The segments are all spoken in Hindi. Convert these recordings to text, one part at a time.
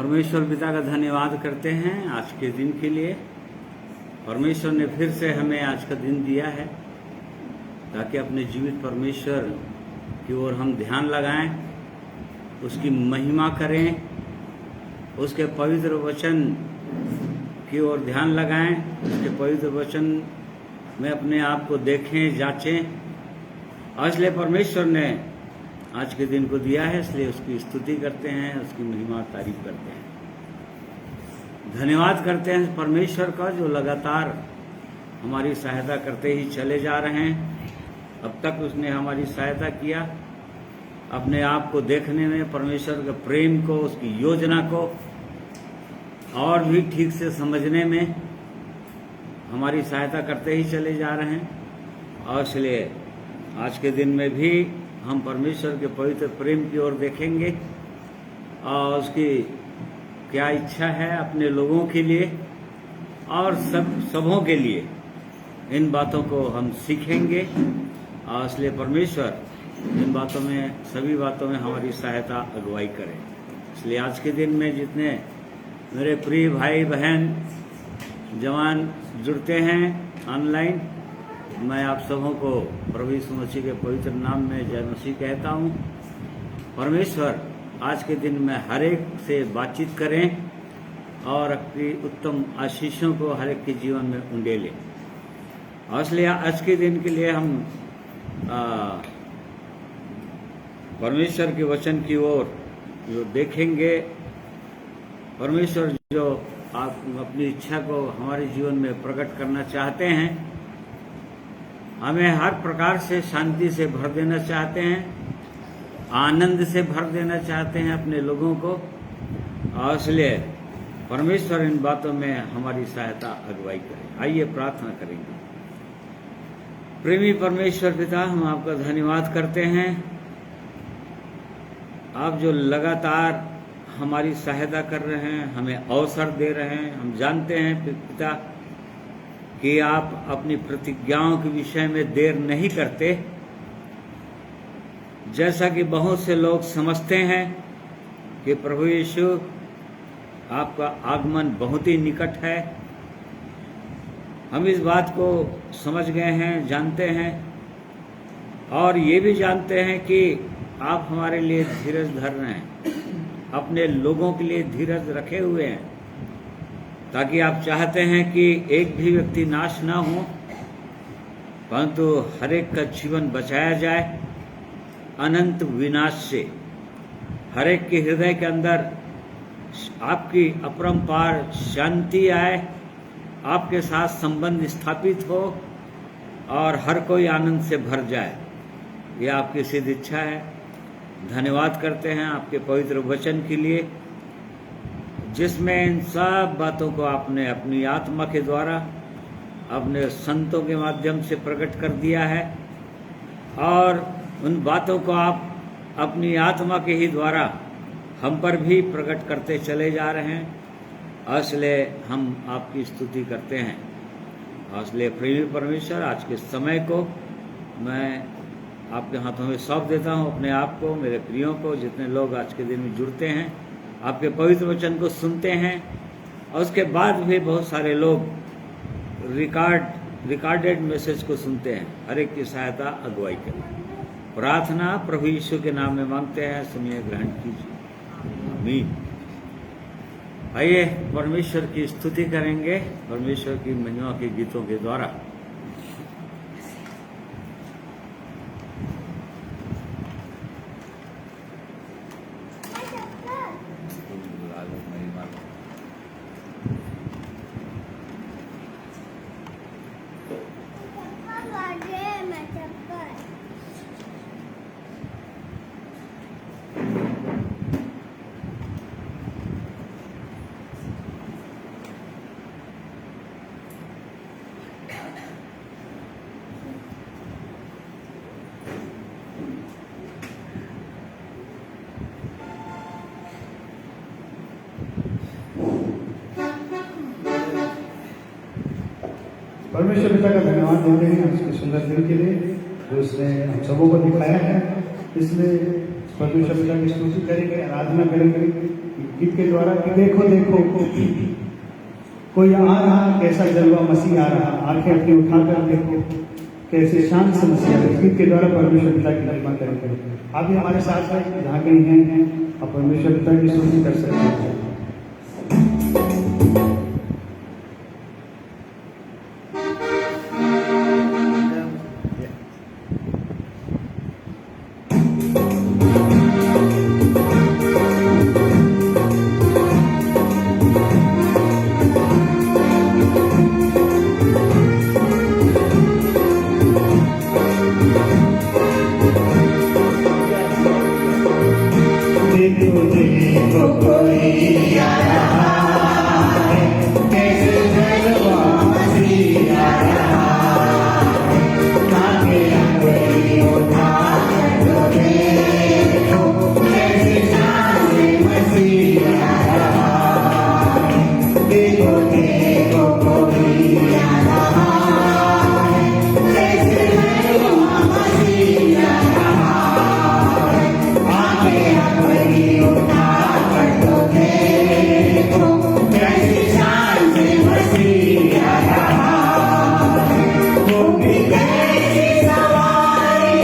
परमेश्वर पिता का धन्यवाद करते हैं आज के दिन के लिए। परमेश्वर ने फिर से हमें आज का दिन दिया है ताकि अपने जीवित परमेश्वर की ओर हम ध्यान लगाएं, उसकी महिमा करें, उसके पवित्र वचन की ओर ध्यान लगाएं, उसके पवित्र वचन में अपने आप को देखें, जांचें। इसलिए परमेश्वर ने आज के दिन को दिया है, इसलिए उसकी स्तुति करते हैं, उसकी महिमा तारीफ करते हैं, धन्यवाद करते हैं परमेश्वर का जो लगातार हमारी सहायता करते ही चले जा रहे हैं। अब तक उसने हमारी सहायता किया, अपने आप को देखने में, परमेश्वर के प्रेम को, उसकी योजना को और भी ठीक से समझने में हमारी सहायता करते ही चले जा रहे हैं। और इसलिए आज के दिन में भी हम परमेश्वर के पवित्र प्रेम की ओर देखेंगे और उसकी क्या इच्छा है अपने लोगों के लिए और सबों के लिए, इन बातों को हम सीखेंगे। और इसलिए परमेश्वर इन बातों में, सभी बातों में हमारी सहायता अगुवाई करे। इसलिए आज के दिन में जितने मेरे प्रिय भाई बहन जवान जुड़ते हैं ऑनलाइन, मैं आप सबों को प्रभु यीशु मसीह के पवित्र नाम में जय मसीह कहता हूँ। परमेश्वर आज के दिन में हर एक से बातचीत करें और अपनी उत्तम आशीषों को हर एक के जीवन में उंडेलें। और इसलिए आज के दिन के लिए हम परमेश्वर के वचन की ओर जो देखेंगे, परमेश्वर जो आप अपनी इच्छा को हमारे जीवन में प्रकट करना चाहते हैं, हमें हर प्रकार से शांति से भर देना चाहते हैं, आनंद से भर देना चाहते हैं अपने लोगों को। और इसलिए परमेश्वर इन बातों में हमारी सहायता अगुवाई करे। आइए प्रार्थना करेंगे। प्रेमी परमेश्वर पिता, हम आपका धन्यवाद करते हैं, आप जो लगातार हमारी सहायता कर रहे हैं, हमें अवसर दे रहे हैं। हम जानते हैं पिता कि आप अपनी प्रतिज्ञाओं के विषय में देर नहीं करते, जैसा कि बहुत से लोग समझते हैं कि प्रभु यीशु आपका आगमन बहुत ही निकट है। हम इस बात को समझ गए हैं, जानते हैं और ये भी जानते हैं कि आप हमारे लिए धीरज धर रहे हैं, अपने लोगों के लिए धीरज रखे हुए हैं, ताकि आप चाहते हैं कि एक भी व्यक्ति नाश ना हो, परंतु हर एक का जीवन बचाया जाए अनंत विनाश से। हर एक के हृदय के अंदर आपकी अपरंपार शांति आए, आपके साथ संबंध स्थापित हो और हर कोई आनंद से भर जाए, यह आपकी सिद्ध इच्छा है। धन्यवाद करते हैं आपके पवित्र वचन के लिए, जिसमें इन सब बातों को आपने अपनी आत्मा के द्वारा, अपने संतों के माध्यम से प्रकट कर दिया है और उन बातों को आप अपनी आत्मा के ही द्वारा हम पर भी प्रकट करते चले जा रहे हैं। इसलिए हम आपकी स्तुति करते हैं। इसलिए प्रेमी परमेश्वर, आज के समय को मैं आपके हाथों में सौंप देता हूँ, अपने आप को, मेरे प्रियों को, जितने लोग आज के दिन में जुड़ते हैं, आपके पवित्र वचन को सुनते हैं और उसके बाद भी बहुत सारे लोग रिकॉर्डेड मैसेज को सुनते हैं। हर एक की सहायता अगुवाई करें। प्रार्थना प्रभु यीशु के नाम में मांगते हैं, सुनिए, ग्रहण कीजिए। आमीन। आइए परमेश्वर की स्तुति करेंगे, परमेश्वर की महिमा के गीतों के द्वारा। परमेश्वर पिता का धन्यवाद देते हैं उसके सुंदर दिन के लिए जो उसने हम सबों को दिखाया है। इसमें परमेश्वर पिता की स्तुति करेंगे, आराधना करेंगे गीत के द्वारा कि देखो देखो कोई आ रहा, कैसा जलवा मसीह आ रहा, आंखें अपनी उठाकर देखो कैसे शान से मसीह आ रहा। गीत के द्वारा परमेश्वर पिता की महिमा करेंगे। आप भी हमारे साथ हैं, जहाँ कहीं हैं आप परमेश्वर पिता की स्तुति कर सकते हैं। देखो देखो कोई आ रहा है, कैसे जलवा मसीह आ रहा है। आंखें अपनी उठाकर देखो कैसे शान से मसीह आ रहा है। देखो देखो कोई आ रहा है, कैसे जलवा मसीह आ रहा है। आंखें अपनी उठाकर देखो कैसे शान से मसीह आ रहा है। वो भी कैसी सवारी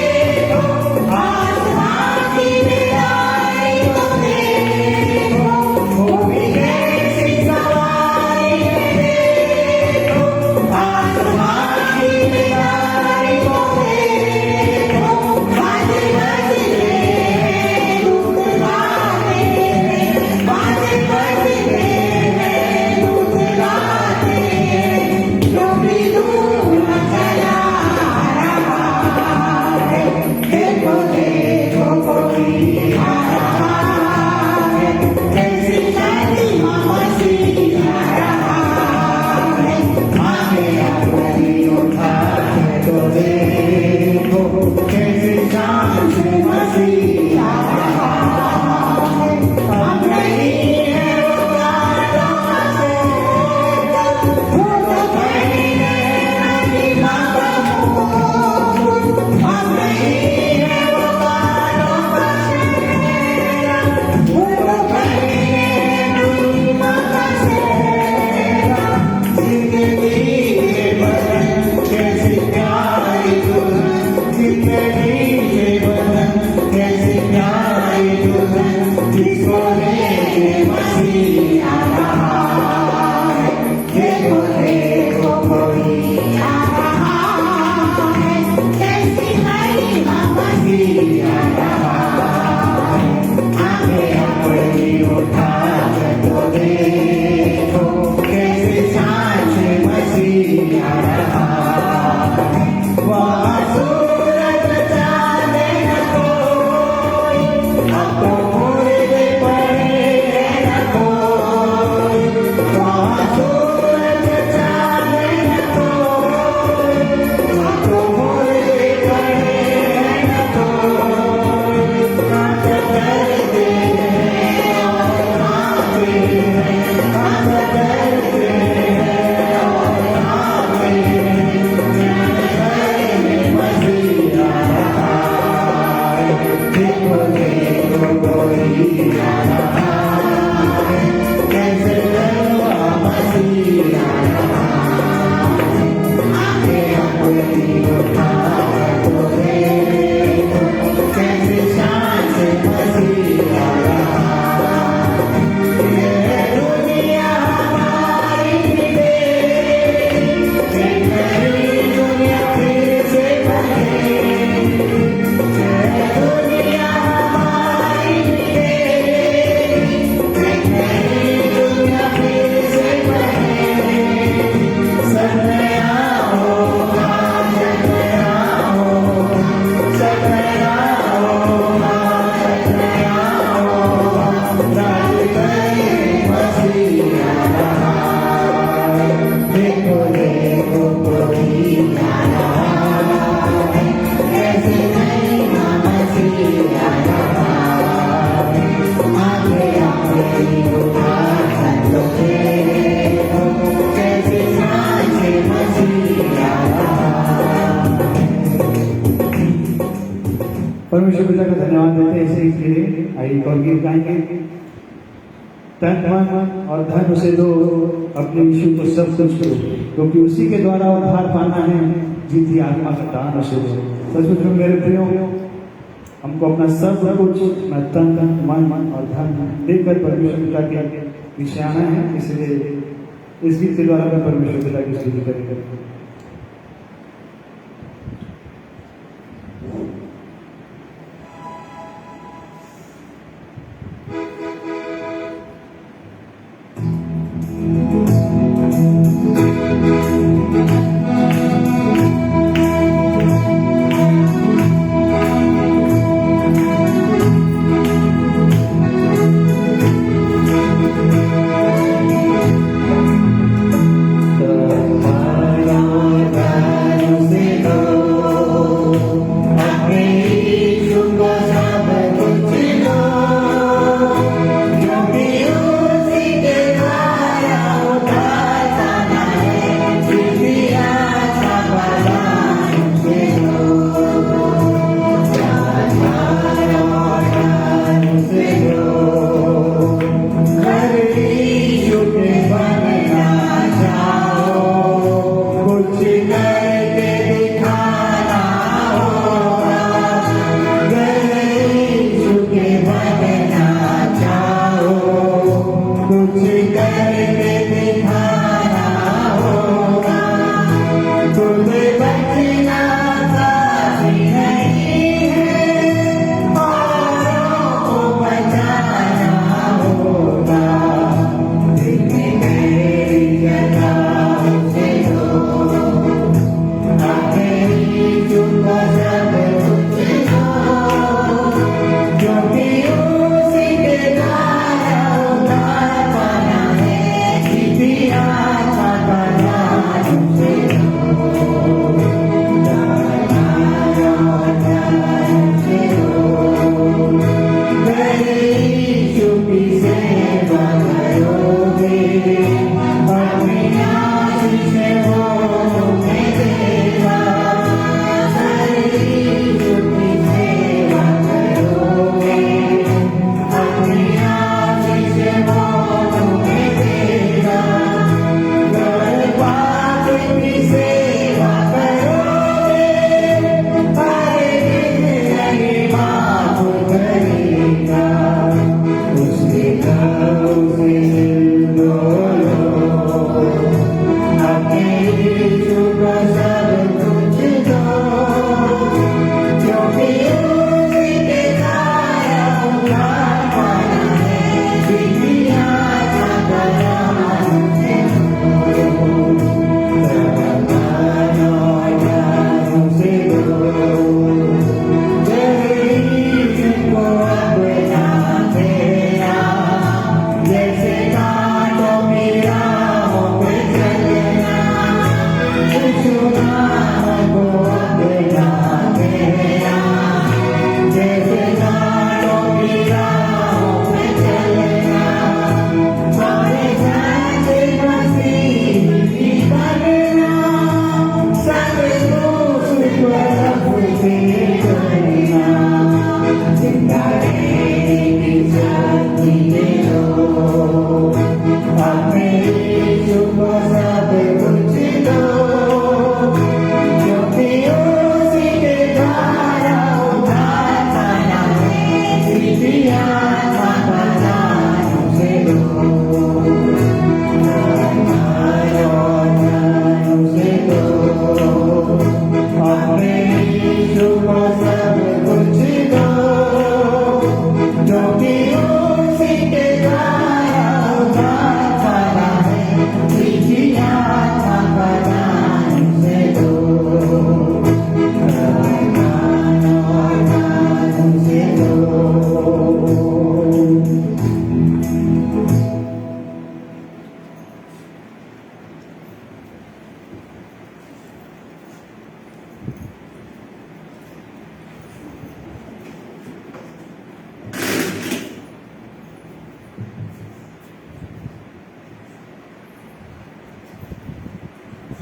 देखो, आसमान की विदाई को देखो। वो भी कैसी सवारी तन मन और धन उसे दो, अपने यीशु को सब कुछ दो, क्योंकि उसी के द्वारा उद्धार पाना है, जीती आत्मा का दान उसे दो। सचमुच में मेरे प्रियो, हमको अपना सब कुछ, अपना तन मन और धन देकर परमेश्वर पिता के पीछे आना है। इसलिए इस गीत के द्वारा मैं परमेश्वर पिता की स्तुति करेंगे।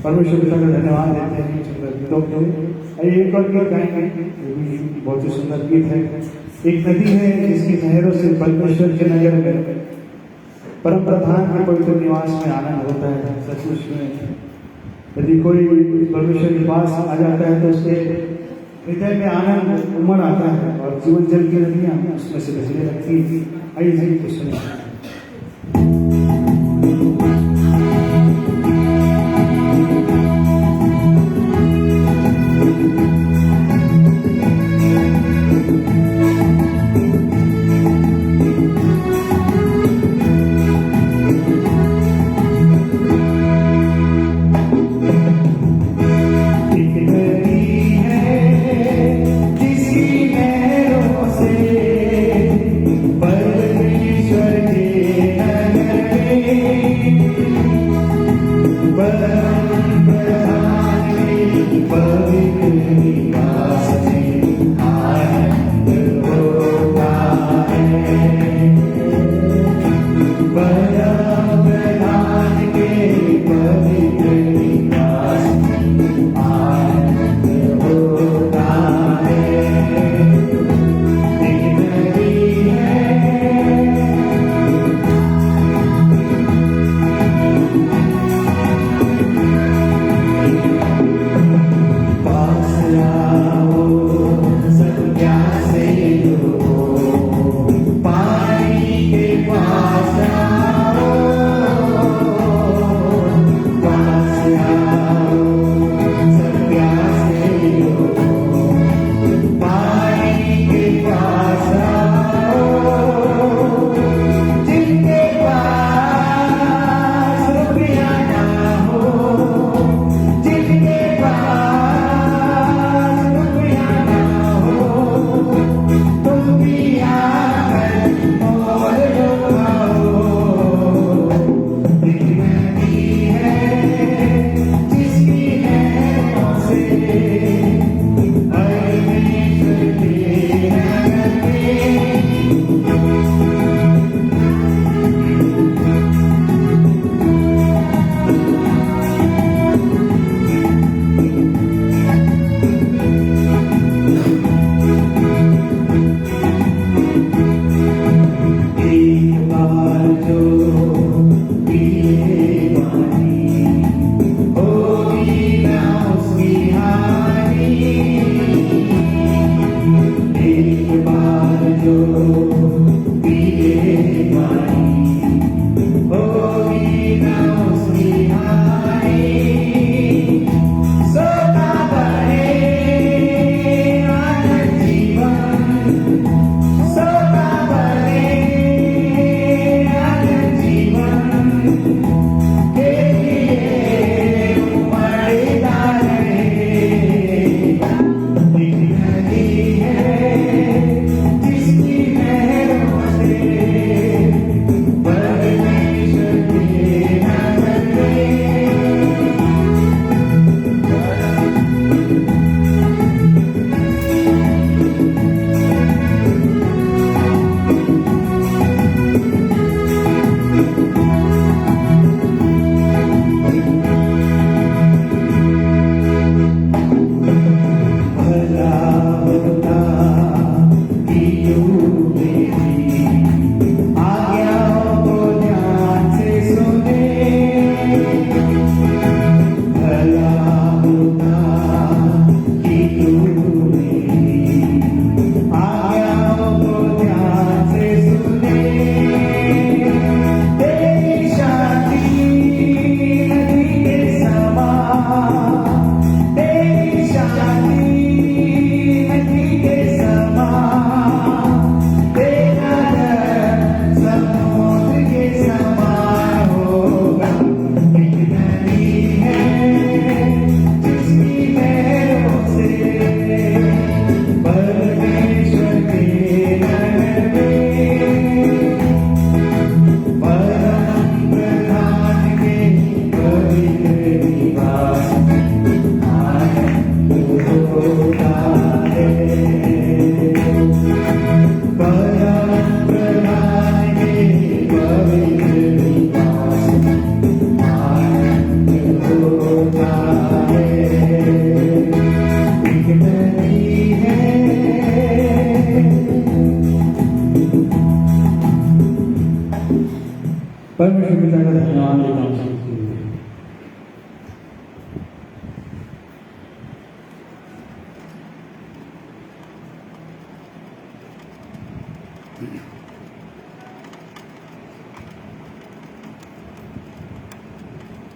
परमेश्वर पिता का धन्यवाद देते हैं सुंदर गीतों के लिए। एक और गीत गाएंगे, ये भी बहुत ही सुंदर गीत है। एक नदी है जिसकी नहरों से परमेश्वर के नगर में परम प्रधान के पवित्र निवास में आनंद होता है। सचमुच में यदि कोई परमेश्वर के पास आ जाता है तो उसके हृदय में आनंद उमड़ आता है और जीवन जल की नदियां उसमें से बहने लगती हैं। आइए तो सुनिए। परमेश्वर के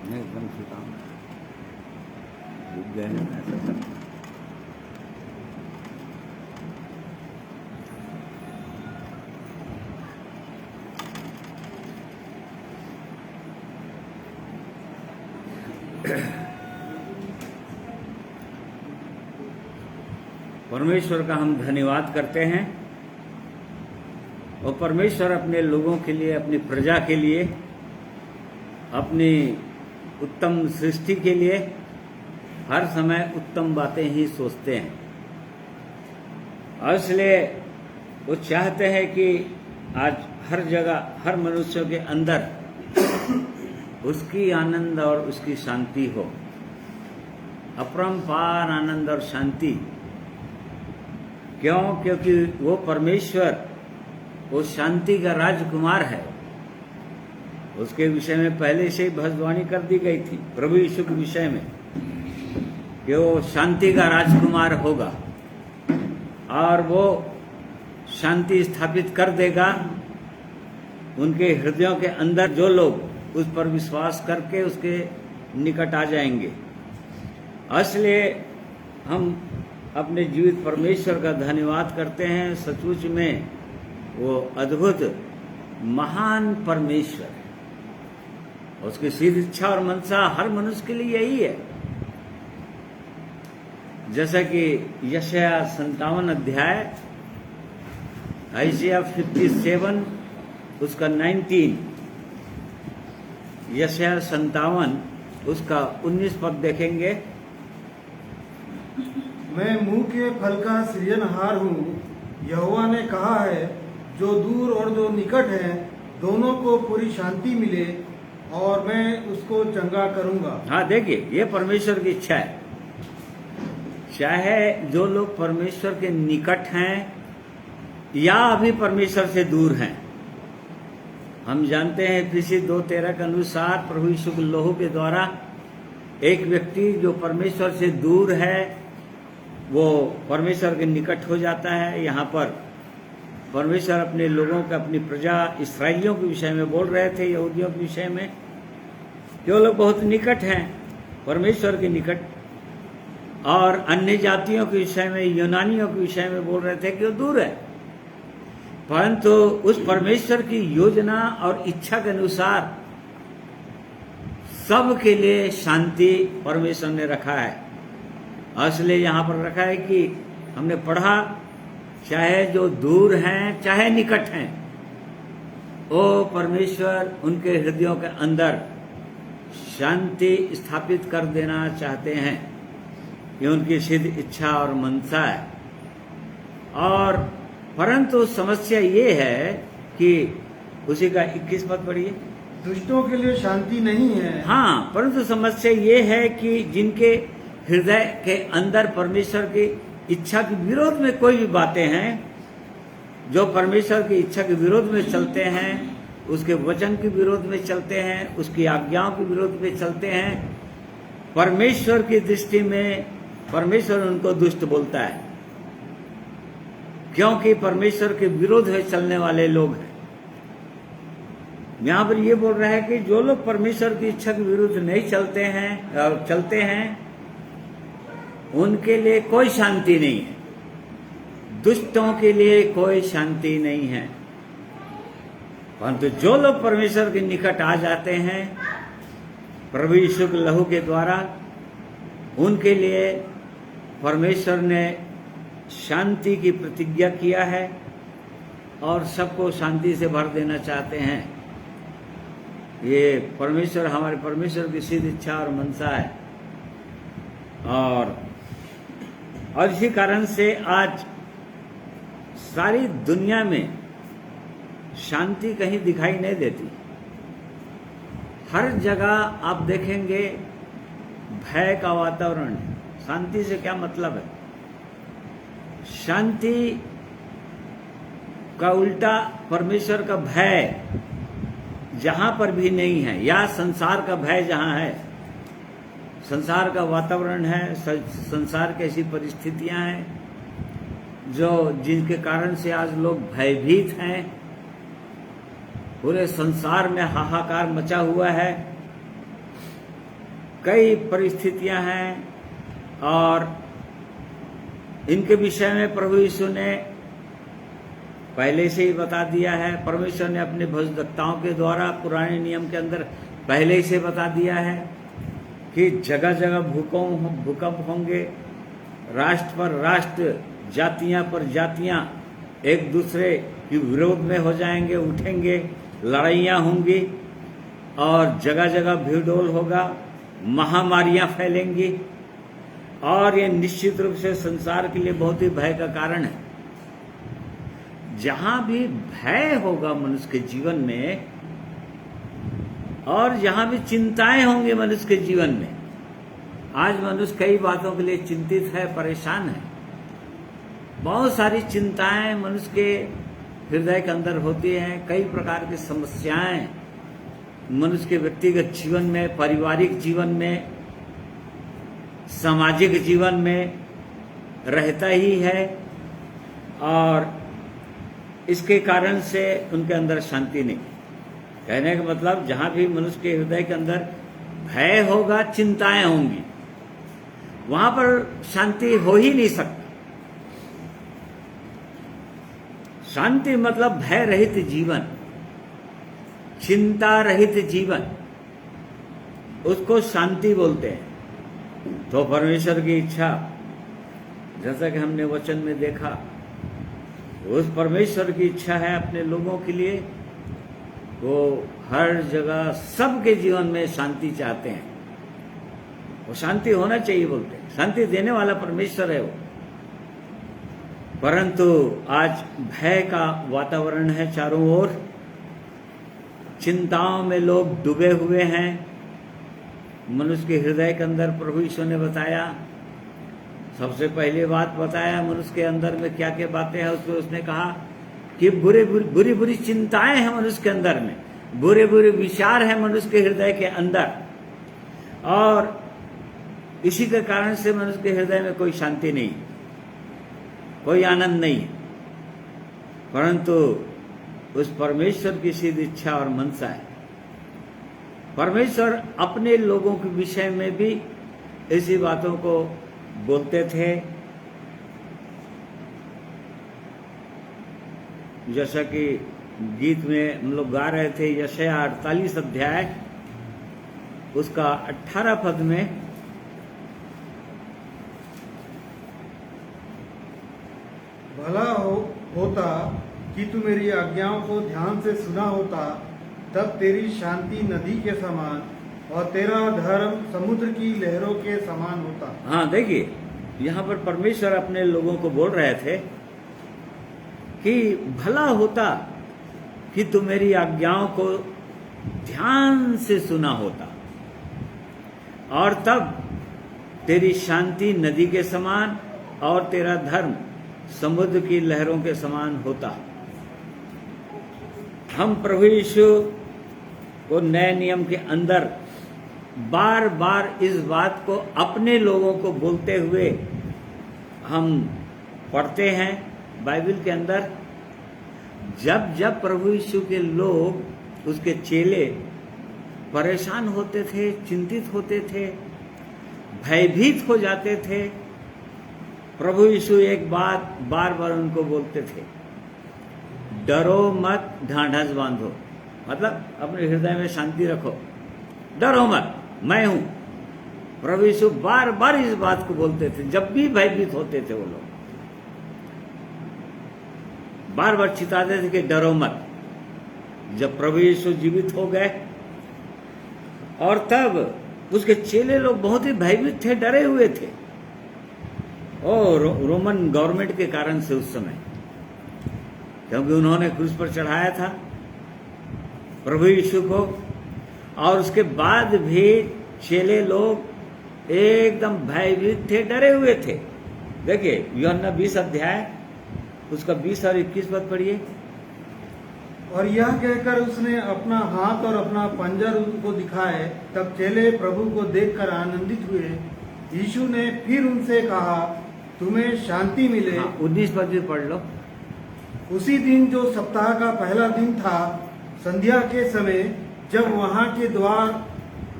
मैं एकदम ठीक हूँ, रुक गए हैं ऐसा करना। परमेश्वर का हम धन्यवाद करते हैं और परमेश्वर अपने लोगों के लिए, अपनी प्रजा के लिए, अपनी उत्तम सृष्टि के लिए हर समय उत्तम बातें ही सोचते हैं। और इसलिए वो चाहते हैं कि आज हर जगह, हर मनुष्य के अंदर उसकी आनंद और उसकी शांति हो, अपरंपार आनंद और शांति। क्यों? क्योंकि वो परमेश्वर, वो शांति का राजकुमार है। उसके विषय में पहले से ही भविष्यवाणी कर दी गई थी, प्रभु यीशु के विषय में, कि वो शांति का राजकुमार होगा और वो शांति स्थापित कर देगा उनके हृदयों के अंदर, जो लोग उस पर विश्वास करके उसके निकट आ जाएंगे। इसलिए हम अपने जीवित परमेश्वर का धन्यवाद करते हैं। सचमुच में वो अद्भुत महान परमेश्वर है। उसकी सीधी इच्छा और मनसा हर मनुष्य के लिए यही है। जैसा कि यशायाह 57 अध्याय, आइजिया 57 उसका 19, यशायाह 57 उसका 19 पद देखेंगे। मैं मुंह के फल का सृजनहार हूँ, यहोवा ने कहा है। जो दूर और जो निकट है, दोनों को पूरी शांति मिले और मैं उसको चंगा करूंगा। हाँ, देखिए, ये परमेश्वर की इच्छा है। चाहे जो लोग परमेश्वर के निकट हैं या अभी परमेश्वर से दूर हैं। हम जानते हैं इफिसी 2:13 के अनुसार प्रभु यीशु के लहू के द्वारा एक व्यक्ति जो परमेश्वर से दूर है वो परमेश्वर के निकट हो जाता है। यहाँ पर परमेश्वर अपने लोगों के, अपनी प्रजा इस्राएलियों के विषय में बोल रहे थे, यहूदियों के विषय में, जो लोग बहुत निकट हैं परमेश्वर के निकट, और अन्य जातियों के विषय में, यूनानियों के विषय में बोल रहे थे कि वो दूर है। परंतु उस परमेश्वर की योजना और इच्छा के अनुसार सबके लिए शांति परमेश्वर ने रखा है। इसलिए यहाँ पर रखा है कि हमने पढ़ा, चाहे जो दूर हैं चाहे निकट हैं, वो परमेश्वर उनके हृदयों के अंदर शांति स्थापित कर देना चाहते हैं। ये उनकी सिद्ध इच्छा और मनसा है। और परंतु समस्या ये है कि उसी का 21 पद पढ़िए। दुष्टों के लिए शांति नहीं है। हाँ, परंतु समस्या ये है कि जिनके हृदय के अंदर परमेश्वर की इच्छा के विरोध में कोई भी बातें हैं, जो परमेश्वर की इच्छा के विरोध में चलते हैं, उसके वचन के विरोध में चलते हैं, उसकी आज्ञाओं के विरोध में चलते हैं, परमेश्वर की दृष्टि में परमेश्वर उनको दुष्ट बोलता है, क्योंकि परमेश्वर के विरोध में चलने वाले लोग हैं। यहाँ पर ये बोल रहा है कि जो लोग परमेश्वर की इच्छा के विरुद्ध नहीं चलते हैं उनके लिए कोई शांति नहीं है। दुष्टों के लिए कोई शांति नहीं है। परंतु जो लोग परमेश्वर के निकट आ जाते हैं प्रभु यीशु के लहू के द्वारा, उनके लिए परमेश्वर ने शांति की प्रतिज्ञा किया है और सबको शांति से भर देना चाहते हैं। ये परमेश्वर, हमारे परमेश्वर की सिद्ध इच्छा और मनसा है। और इसी कारण से आज सारी दुनिया में शांति कहीं दिखाई नहीं देती। हर जगह आप देखेंगे भय का वातावरण है। शांति से क्या मतलब है? शांति का उल्टा परमेश्वर का भय जहां पर भी नहीं है, या संसार का भय जहां है, संसार का वातावरण है, संसार की ऐसी परिस्थितियां हैं जिनके कारण से आज लोग भयभीत हैं। पूरे संसार में हाहाकार मचा हुआ है। कई परिस्थितियां हैं और इनके विषय में प्रभु यीशु ने पहले से ही बता दिया है। परमेश्वर ने अपने भविष्यवक्ताओं के द्वारा पुराने नियम के अंदर पहले से बता दिया है कि जगह जगह भूकंप होंगे, राष्ट्र पर राष्ट्र, जातियां पर जातियां एक दूसरे के विरोध में हो जाएंगे, उठेंगे, लड़ाइयां होंगी और जगह जगह भीड़ोल होगा, महामारियां फैलेंगी और ये निश्चित रूप से संसार के लिए बहुत ही भय का कारण है। जहां भी भय होगा मनुष्य के जीवन में और जहां भी चिंताएं होंगी मनुष्य के जीवन में, आज मनुष्य कई बातों के लिए चिंतित है, परेशान है। बहुत सारी चिंताएं मनुष्य के हृदय के अंदर होती हैं, कई प्रकार की समस्याएं मनुष्य के व्यक्तिगत जीवन में, पारिवारिक जीवन में, सामाजिक जीवन में रहता ही है और इसके कारण से उनके अंदर शांति नहीं। कहने का मतलब जहां भी मनुष्य के हृदय के अंदर भय होगा, चिंताएं होंगी, वहां पर शांति हो ही नहीं सकती। शांति मतलब भय रहित जीवन, चिंता रहित जीवन, उसको शांति बोलते हैं। तो परमेश्वर की इच्छा, जैसा कि हमने वचन में देखा, उस परमेश्वर की इच्छा है अपने लोगों के लिए, वो हर जगह सबके जीवन में शांति चाहते हैं। वो शांति होना चाहिए बोलते हैं, शांति देने वाला परमेश्वर है वो। परंतु आज भय का वातावरण है चारों ओर, चिंताओं में लोग डूबे हुए हैं। मनुष्य के हृदय के अंदर प्रभु यीशु ने बताया, सबसे पहले बात बताया मनुष्य के अंदर में क्या क्या बातें हैं। उसने कहा कि बुरी बुरी चिंताएं हैं मनुष्य के अंदर में, बुरे बुरे विचार हैं मनुष्य के हृदय के अंदर और इसी के कारण से मनुष्य के हृदय में कोई शांति नहीं, कोई आनंद नहीं। परंतु उस परमेश्वर की सीधी इच्छा और मनसा है। परमेश्वर अपने लोगों के विषय में भी ऐसी बातों को बोलते थे, जैसा कि गीत में हम लोग गा रहे थे, यशायाह 48 अध्याय उसका 18 पद में, भला होता कि तू मेरी आज्ञाओं को ध्यान से सुना होता, तब तेरी शांति नदी के समान और तेरा धर्म समुद्र की लहरों के समान होता। हाँ, देखिए यहाँ पर परमेश्वर अपने लोगों को बोल रहे थे कि भला होता कि तू मेरी आज्ञाओं को ध्यान से सुना होता और तब तेरी शांति नदी के समान और तेरा धर्म समुद्र की लहरों के समान होता। हम प्रभु यीशु को नए नियम के अंदर बार बार इस बात को अपने लोगों को बोलते हुए हम पढ़ते हैं बाइबल के अंदर। जब जब प्रभु यीशु के लोग, उसके चेले परेशान होते थे, चिंतित होते थे, भयभीत हो जाते थे, प्रभु यीशु एक बात बार बार उनको बोलते थे, डरो मत, ढांढस बांधो। मतलब अपने हृदय में शांति रखो, डरो मत, मैं हूं। प्रभु यीशु बार बार इस बात को बोलते थे। जब भी भयभीत होते थे वो लोग बार बार चिताते थे कि डरो मत। जब प्रभु यीशु जीवित हो गए और तब उसके चेले लोग बहुत ही भयभीत थे, डरे हुए थे, और रोमन गवर्नमेंट के कारण से उस समय, क्योंकि उन्होंने क्रूस पर चढ़ाया था प्रभु यीशु को। और उसके बाद भी चेले लोग एकदम भयभीत थे, डरे हुए थे। देखिए यूहन्ना 20 अध्याय उसका 20 और 21 पद पढ़िए। और यह कहकर उसने अपना हाथ और अपना पंजर उनको दिखाए, तब चेले प्रभु को देखकर आनंदित हुए। यीशु ने फिर उनसे कहा, तुम्हें शांति मिले। हाँ, 19 पद भी पढ़ लो। उसी दिन जो सप्ताह का पहला दिन था, संध्या के समय, जब वहां के द्वार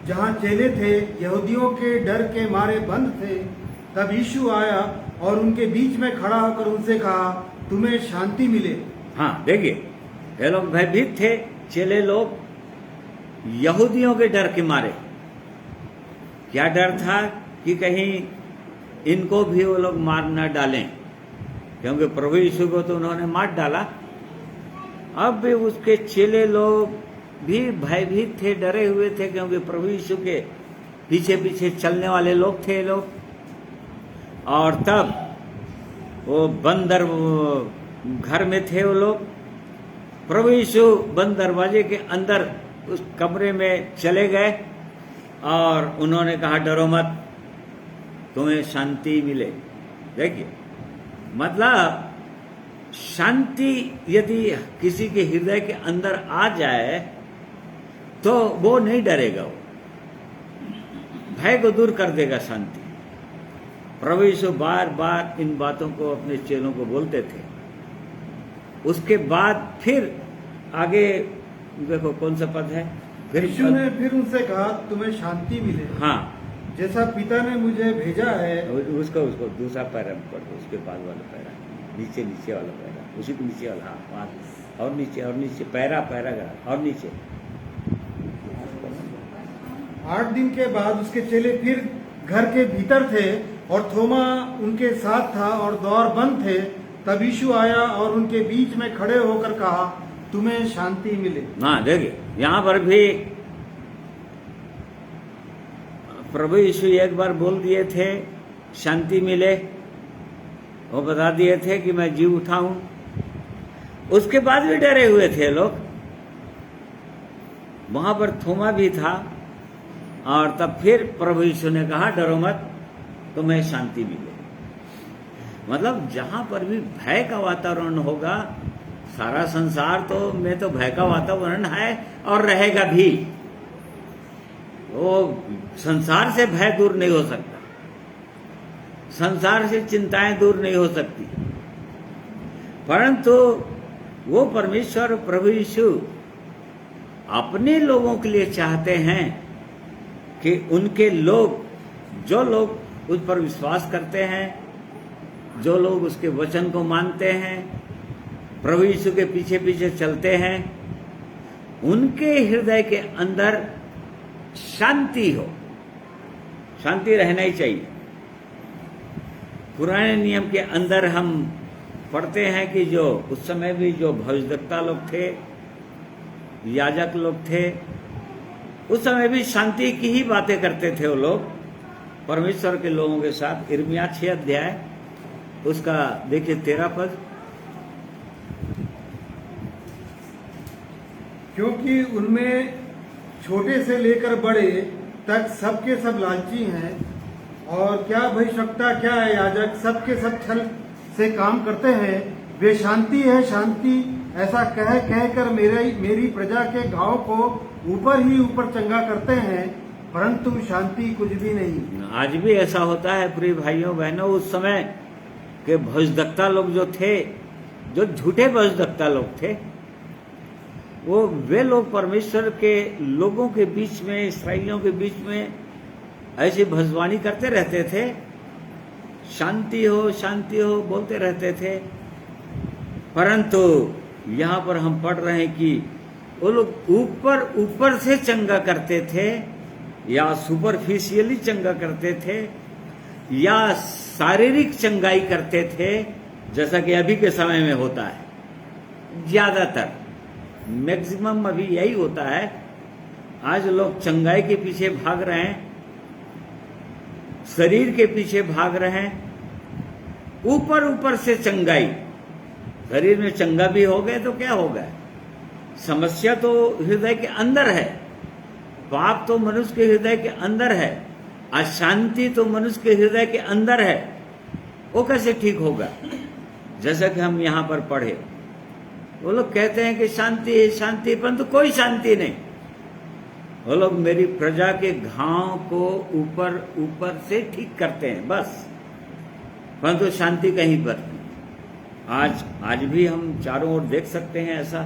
जहाँ चेले थे यहूदियों के डर के मारे बंद थे, तब यीशु आया और उनके बीच में खड़ा होकर उनसे कहा, तुम्हें शांति मिले। हाँ देखिए, ये लोग भयभीत थे, चेले लोग यहूदियों के डर के मारे। क्या डर था कि कहीं इनको भी वो लोग मार न डालें, क्योंकि प्रभु यीशु को तो उन्होंने मार डाला। अब भी उसके चेले लोग भी भयभीत थे, डरे हुए थे, क्योंकि प्रभु यीशु के पीछे पीछे चलने वाले लोग थे लोग। और तब वो बंदर घर में थे वो लोग। प्रभु यीशु बंद दरवाजे के अंदर उस कमरे में चले गए और उन्होंने कहा, डरो मत, तुम्हें शांति मिले। देखिए, मतलब शांति यदि किसी के हृदय के अंदर आ जाए तो वो नहीं डरेगा, वो भय को दूर कर देगा शांति। प्रभु यीशु बार बार इन बातों को अपने चेलों को बोलते थे। उसके बाद फिर आगे देखो कौन सा पद है, फिर यीशु ने फिर उनसे कहा, तुम्हें शांति मिले। हाँ, जैसा पिता ने मुझे भेजा है। उसको दूसरा पैरा में पढ़ो, उसके बाद वाला पैरा, नीचे नीचे वाला पैरा, उसी के नीचे वाला, हाँ, और नीचे पैरा और नीचे। 8 दिन के बाद उसके चेले फिर घर के भीतर थे और थोमा उनके साथ था और द्वार बंद थे। तब यीशु आया और उनके बीच में खड़े होकर कहा, तुम्हें शांति मिले। हाँ देखिए, यहाँ पर भी प्रभु यीशु एक बार बोल दिए थे शांति मिले, वो बता दिए थे कि मैं जी उठा हूं। उसके बाद भी डरे हुए थे लोग। वहां पर थोमा भी था और तब फिर प्रभु यीशु ने कहा, डरो मत, तुम्हें शांति मिले। मतलब जहां पर भी भय का वातावरण होगा, सारा संसार तो में तो भय का वातावरण है और रहेगा भी। वो संसार से भय दूर नहीं हो सकता, संसार से चिंताएं दूर नहीं हो सकती, परंतु वो परमेश्वर प्रभु यीशु अपने लोगों के लिए चाहते हैं कि उनके लोग, जो लोग उस पर विश्वास करते हैं, जो लोग उसके वचन को मानते हैं, प्रभु यीशु के पीछे पीछे चलते हैं, उनके हृदय के अंदर शांति हो। शांति रहना ही चाहिए। पुराने नियम के अंदर हम पढ़ते हैं कि जो उस समय भी जो भविष्यद्वक्ता लोग थे, याजक लोग थे, उस समय भी शांति की ही बातें करते थे वो लोग परमेश्वर के लोगों के साथ। यिर्मयाह 6 अध्याय उसका देखिए 13 पद। क्योंकि उनमें छोटे से लेकर बड़े तक सबके सब लालची हैं, और क्या भविष्यवक्ता क्या है याजक सबके सब छल से काम करते हैं। वे शांति है शांति ऐसा कह कर मेरी प्रजा के घाव को ऊपर ही ऊपर चंगा करते हैं, परंतु शांति कुछ भी नहीं। आज भी ऐसा होता है प्रिय भाइयों बहनों। उस समय के भविष्यद्वक्ता लोग जो थे, जो झूठे भविष्यद्वक्ता लोग थे, वो वे लोग परमेश्वर के लोगों के बीच में, इस्राएलियों के बीच में ऐसी भविष्यवाणी करते रहते थे, शांति हो बोलते रहते थे। परंतु यहाँ पर हम पढ़ रहे हैं कि वो लोग ऊपर से चंगा करते थे, या सुपरफिशियली चंगा करते थे, या शारीरिक चंगाई करते थे, जैसा कि अभी के समय में होता है। ज्यादातर मैक्सिमम अभी यही होता है। आज लोग चंगाई के पीछे भाग रहे हैं, शरीर के पीछे भाग रहे हैं, ऊपर से चंगाई। शरीर में चंगा भी हो गए तो क्या हो गया? समस्या तो हृदय के अंदर है, पाप तो मनुष्य के हृदय के अंदर है, अशांति तो मनुष्य के हृदय के अंदर है। वो कैसे ठीक होगा? जैसा कि हम यहाँ पर पढ़े, वो लोग कहते हैं कि शांति है शांति, परंतु कोई शांति नहीं। वो लोग मेरी प्रजा के घाव को ऊपर से ठीक करते हैं बस, परंतु शांति कहीं पर नहीं। आज भी हम चारों ओर देख सकते हैं ऐसा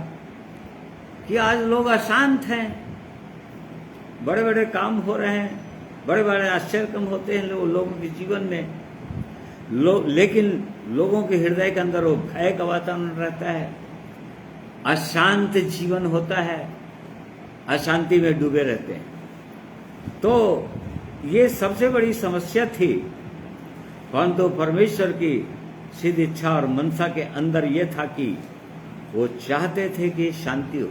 कि आज लोग अशांत हैं, बड़े बड़े काम हो रहे हैं, बड़े बड़े आश्चर्य कम होते हैं लोगों के जीवन में, लेकिन लोगों के हृदय के अंदर वो भय का वातावरण रहता है, अशांत जीवन होता है, अशांति में डूबे रहते हैं। तो ये सबसे बड़ी समस्या थी, परंतु परमेश्वर की सिद्ध इच्छा और मनसा के अंदर ये था कि वो चाहते थे कि शांति हो।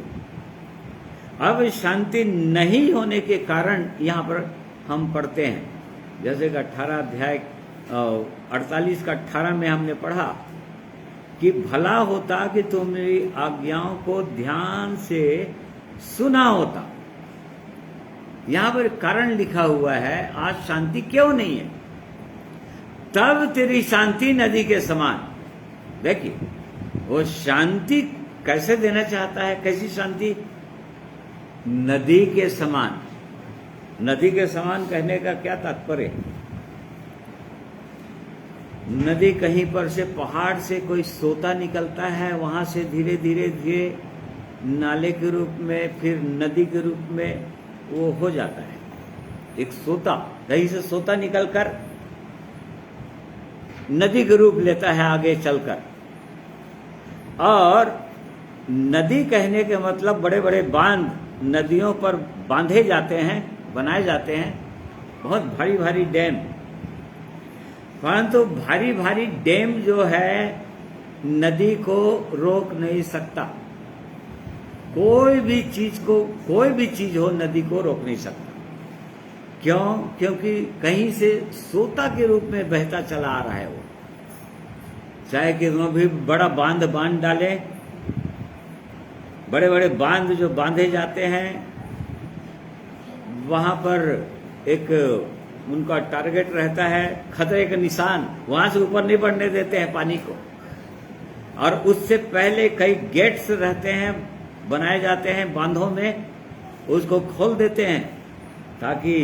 अब शांति नहीं होने के कारण यहाँ पर हम पढ़ते हैं, जैसे कि 18 अध्याय 48 का 18 में हमने पढ़ा कि भला होता कि तुम मेरी आज्ञाओं को ध्यान से सुना होता। यहाँ पर कारण लिखा हुआ है, आज शांति क्यों नहीं है? तब तेरी शांति नदी के समान। देखिए, वो शांति कैसे देना चाहता है, कैसी शांति? नदी के समान। नदी के समान कहने का क्या तात्पर्य है? नदी कहीं पर से पहाड़ से कोई सोता निकलता है, वहां से धीरे धीरे धीरे नाले के रूप में, फिर नदी के रूप में वो हो जाता है। एक सोता, कहीं से सोता निकलकर नदी के रूप लेता है आगे चलकर। और नदी कहने के मतलब बड़े बड़े बांध नदियों पर बांधे जाते हैं, बनाए जाते हैं, बहुत भारी भारी डैम। परंतु भारी भारी डैम जो है नदी को रोक नहीं सकता। कोई भी चीज हो नदी को रोक नहीं सकता। क्यों? क्योंकि कहीं से सोता के रूप में बहता चला आ रहा है वो। चाहे कितना भी बड़ा बांध डाले, बड़े बड़े बांध जो बांधे जाते हैं, वहां पर एक उनका टारगेट रहता है, खतरे का निशान, वहां से ऊपर नहीं बढ़ने देते हैं पानी को। और उससे पहले कई गेट्स रहते हैं, बनाए जाते हैं बांधों में, उसको खोल देते हैं ताकि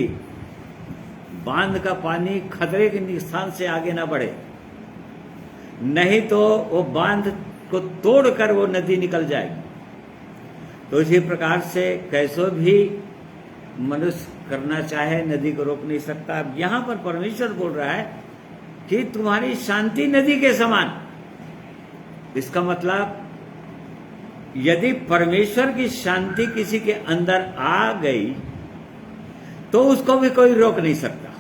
बांध का पानी खतरे के निशान से आगे ना बढ़े। नहीं तो वो बांध को तोड़कर वो नदी निकल जाएगी। तो इसी प्रकार से कैसो भी मनुष्य करना चाहे, नदी को रोक नहीं सकता। अब यहां पर परमेश्वर बोल रहा है कि तुम्हारी शांति नदी के समान। इसका मतलब यदि परमेश्वर की शांति किसी के अंदर आ गई तो उसको भी कोई रोक नहीं सकता।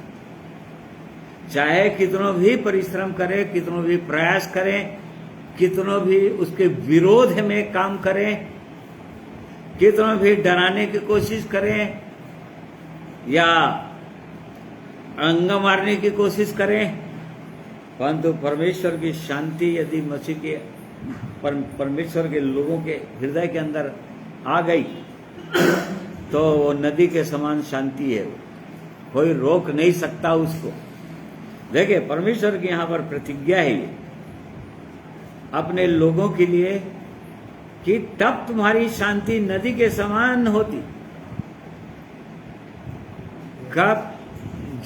चाहे कितनों भी परिश्रम करे, कितनों भी प्रयास करें, कितनों भी उसके विरोध में काम करें, कितनों भी डराने की कोशिश करें या अंग मारने की कोशिश करें, परंतु परमेश्वर की शांति यदि मसीह के परमेश्वर के लोगों के हृदय के अंदर आ गई तो वो नदी के समान शांति है, कोई रोक नहीं सकता उसको। देखिए, परमेश्वर की यहां पर प्रतिज्ञा है ये अपने लोगों के लिए कि तब तुम्हारी शांति नदी के समान होती। कब?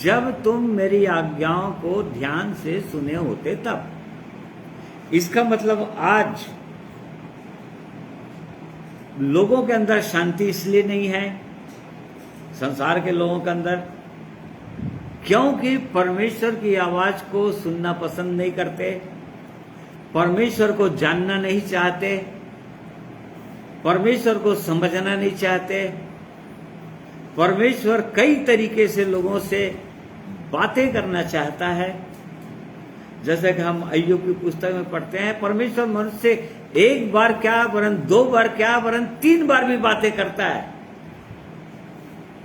जब तुम मेरी आज्ञाओं को ध्यान से सुने होते तब। इसका मतलब आज लोगों के अंदर शांति इसलिए नहीं है, संसार के लोगों के अंदर, क्योंकि परमेश्वर की आवाज को सुनना पसंद नहीं करते, परमेश्वर को जानना नहीं चाहते, परमेश्वर को समझना नहीं चाहते। परमेश्वर कई तरीके से लोगों से बातें करना चाहता है। जैसे कि हम अय्यूब की पुस्तक में पढ़ते हैं, परमेश्वर मनुष्य से एक बार क्या वरन 2 बार क्या वरन 3 बार भी बातें करता है।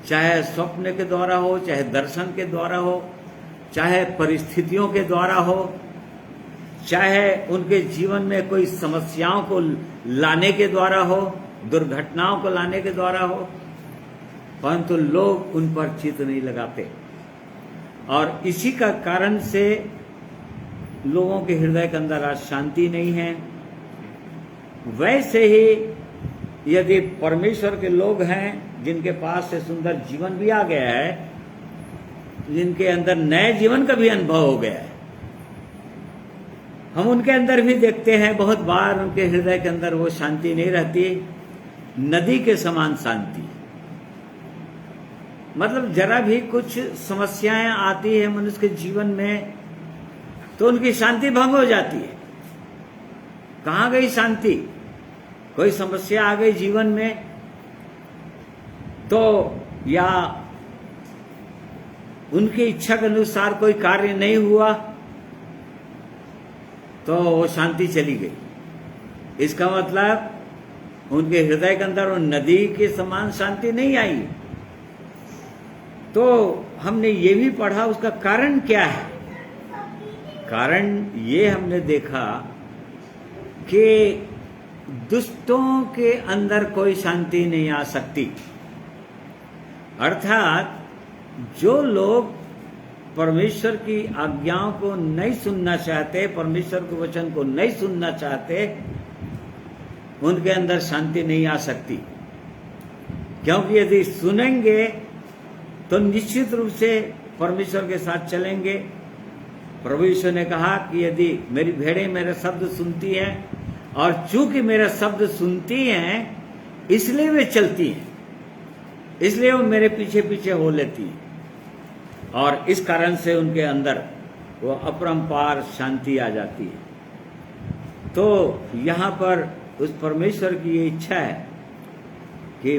चाहे स्वप्न के द्वारा हो, चाहे दर्शन के द्वारा हो, चाहे परिस्थितियों के द्वारा हो, चाहे उनके जीवन में कोई समस्याओं को लाने के द्वारा हो, दुर्घटनाओं को लाने के द्वारा हो, परंतु लोग उन पर चित्त नहीं लगाते। और इसी का कारण से लोगों के हृदय के अंदर आज शांति नहीं है। वैसे ही यदि परमेश्वर के लोग हैं जिनके पास से सुंदर जीवन भी आ गया है, जिनके अंदर नए जीवन का भी अनुभव हो गया है, हम उनके अंदर भी देखते हैं बहुत बार उनके हृदय के अंदर वो शांति नहीं रहती, नदी के समान शांति। मतलब जरा भी कुछ समस्याएं आती है मनुष्य के जीवन में तो उनकी शांति भंग हो जाती है। कहाँ गई शांति? कोई समस्या आ गई जीवन में तो या उनकी इच्छा के अनुसार कोई कार्य नहीं हुआ तो वो शांति चली गई। इसका मतलब उनके हृदय के अंदर वो नदी के समान शांति नहीं आई। तो हमने ये भी पढ़ा, उसका कारण क्या है? कारण ये हमने देखा कि दुष्टों के अंदर कोई शांति नहीं आ सकती। अर्थात जो लोग परमेश्वर की आज्ञाओं को नहीं सुनना चाहते, परमेश्वर के वचन को नहीं सुनना चाहते, उनके अंदर शांति नहीं आ सकती। क्योंकि यदि सुनेंगे तो निश्चित रूप से परमेश्वर के साथ चलेंगे। प्रभु यीशु ने कहा कि यदि मेरी भेड़ें मेरे शब्द सुनती हैं और चूंकि मेरा शब्द सुनती हैं इसलिए वे चलती हैं, इसलिए वो मेरे पीछे पीछे हो लेती हैं और इस कारण से उनके अंदर वो अपरंपार शांति आ जाती है। तो यहाँ पर उस परमेश्वर की ये इच्छा है कि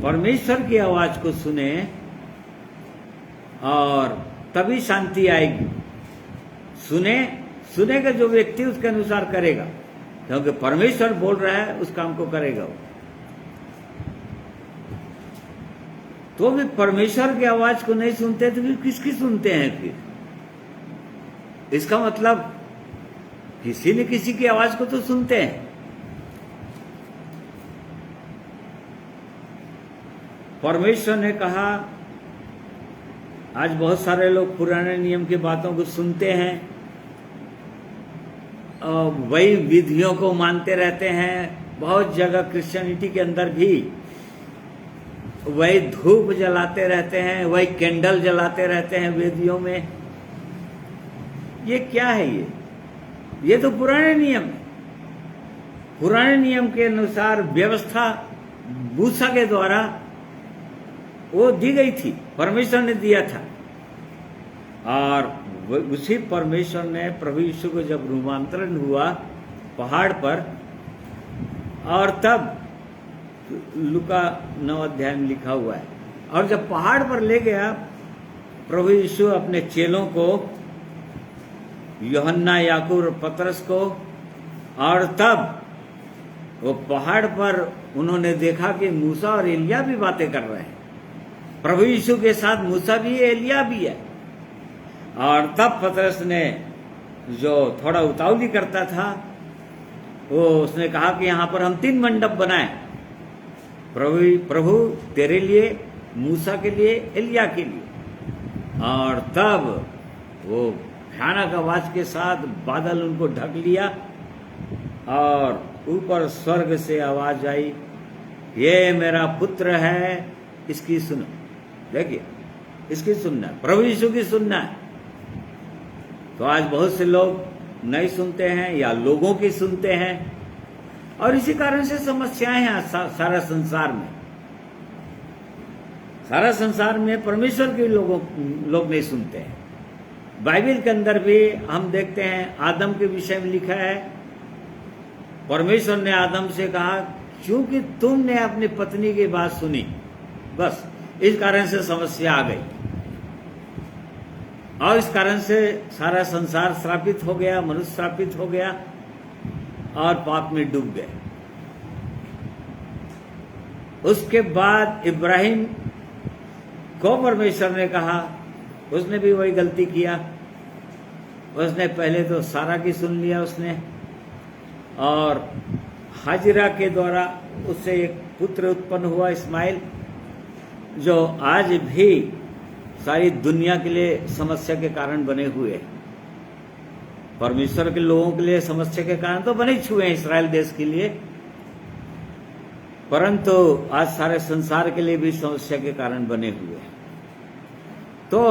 परमेश्वर की आवाज को सुने और तभी शांति आएगी। सुनेगा जो व्यक्ति उसके अनुसार करेगा, क्योंकि परमेश्वर बोल रहा है उस काम को करेगा वो। तो भी परमेश्वर की आवाज को नहीं सुनते तो फिर किसकी सुनते हैं? फिर इसका मतलब किसी न किसी की आवाज को तो सुनते हैं। परमेश्वर ने कहा, आज बहुत सारे लोग पुराने नियम की बातों को सुनते हैं, वही विधियों को मानते रहते हैं। बहुत जगह क्रिश्चियनिटी के अंदर भी वही धूप जलाते रहते हैं, वही कैंडल जलाते रहते हैं वेदियों में। ये क्या है? ये तो पुराने नियम है। पुराने नियम के अनुसार व्यवस्था मूसा के द्वारा वो दी गई थी, परमेश्वर ने दिया था। और उसी परमेश्वर ने प्रभु यीशु को जब रूपांतरण हुआ पहाड़ पर, और तब लूका 9 अध्याय में लिखा हुआ है, और जब पहाड़ पर ले गया प्रभु यीशु अपने चेलों को, यूहन्ना, याकूब और पतरस को, और तब वो पहाड़ पर उन्होंने देखा कि मूसा और एलिया भी बातें कर रहे हैं। प्रभु यीशु के साथ मूसा भी है, एलिया भी है। और तब पतरस ने, जो थोड़ा उतावली करता था, वो उसने कहा कि यहाँ पर हम 3 मंडप बनाएं, प्रभु तेरे लिए, मूसा के लिए, एलिया के लिए। और तब वो भयानक आवाज के साथ बादल उनको ढक लिया और ऊपर स्वर्ग से आवाज आई, ये मेरा पुत्र है, इसकी सुनो। देखिए, इसकी सुनना, प्रभु यीशु की सुनना है। तो आज बहुत से लोग नहीं सुनते हैं या लोगों की सुनते हैं, और इसी कारण से समस्याएं हैं सारा संसार में। सारा संसार में परमेश्वर के लोग नहीं सुनते हैं। बाइबल के अंदर भी हम देखते हैं, आदम के विषय में लिखा है, परमेश्वर ने आदम से कहा, क्योंकि तुमने अपनी पत्नी की बात सुनी, बस इस कारण से समस्या आ गई। और इस कारण से सारा संसार श्रापित हो गया, मनुष्य श्रापित हो गया और पाप में डूब गए। उसके बाद इब्राहिम को परमेश्वर ने कहा, उसने भी वही गलती किया। उसने पहले तो सारा की सुन लिया उसने, और हाजिरा के द्वारा उससे एक पुत्र उत्पन्न हुआ, इस्माइल, जो आज भी सारी दुनिया के लिए समस्या के कारण बने हुए हैं। परमेश्वर के लोगों के लिए समस्या के कारण तो बने छुए हैं इस्राएल देश के लिए, परंतु आज सारे संसार के लिए भी समस्या के कारण बने हुए हैं। तो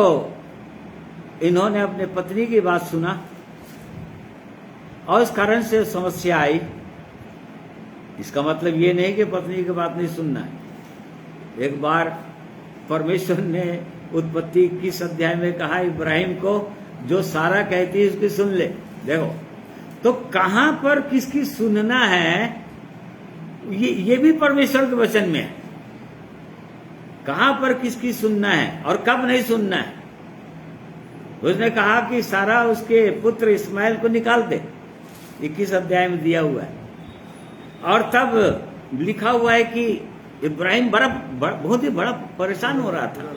इन्होंने अपने पत्नी की बात सुना और इस कारण से समस्या आई। इसका मतलब ये नहीं कि पत्नी की बात नहीं सुनना है। एक बार परमेश्वर ने उत्पत्ति 21 अध्याय में कहा इब्राहिम को, जो सारा कहती है उसकी सुन ले। देखो, तो कहां पर किसकी सुनना है, ये भी परमेश्वर के वचन में है। कहां पर किसकी सुनना है और कब नहीं सुनना है। उसने कहा कि सारा उसके पुत्र इस्माइल को निकाल दे, 21 अध्याय में दिया हुआ है। और तब लिखा हुआ है कि इब्राहिम बहुत ही बड़ा परेशान हो रहा था,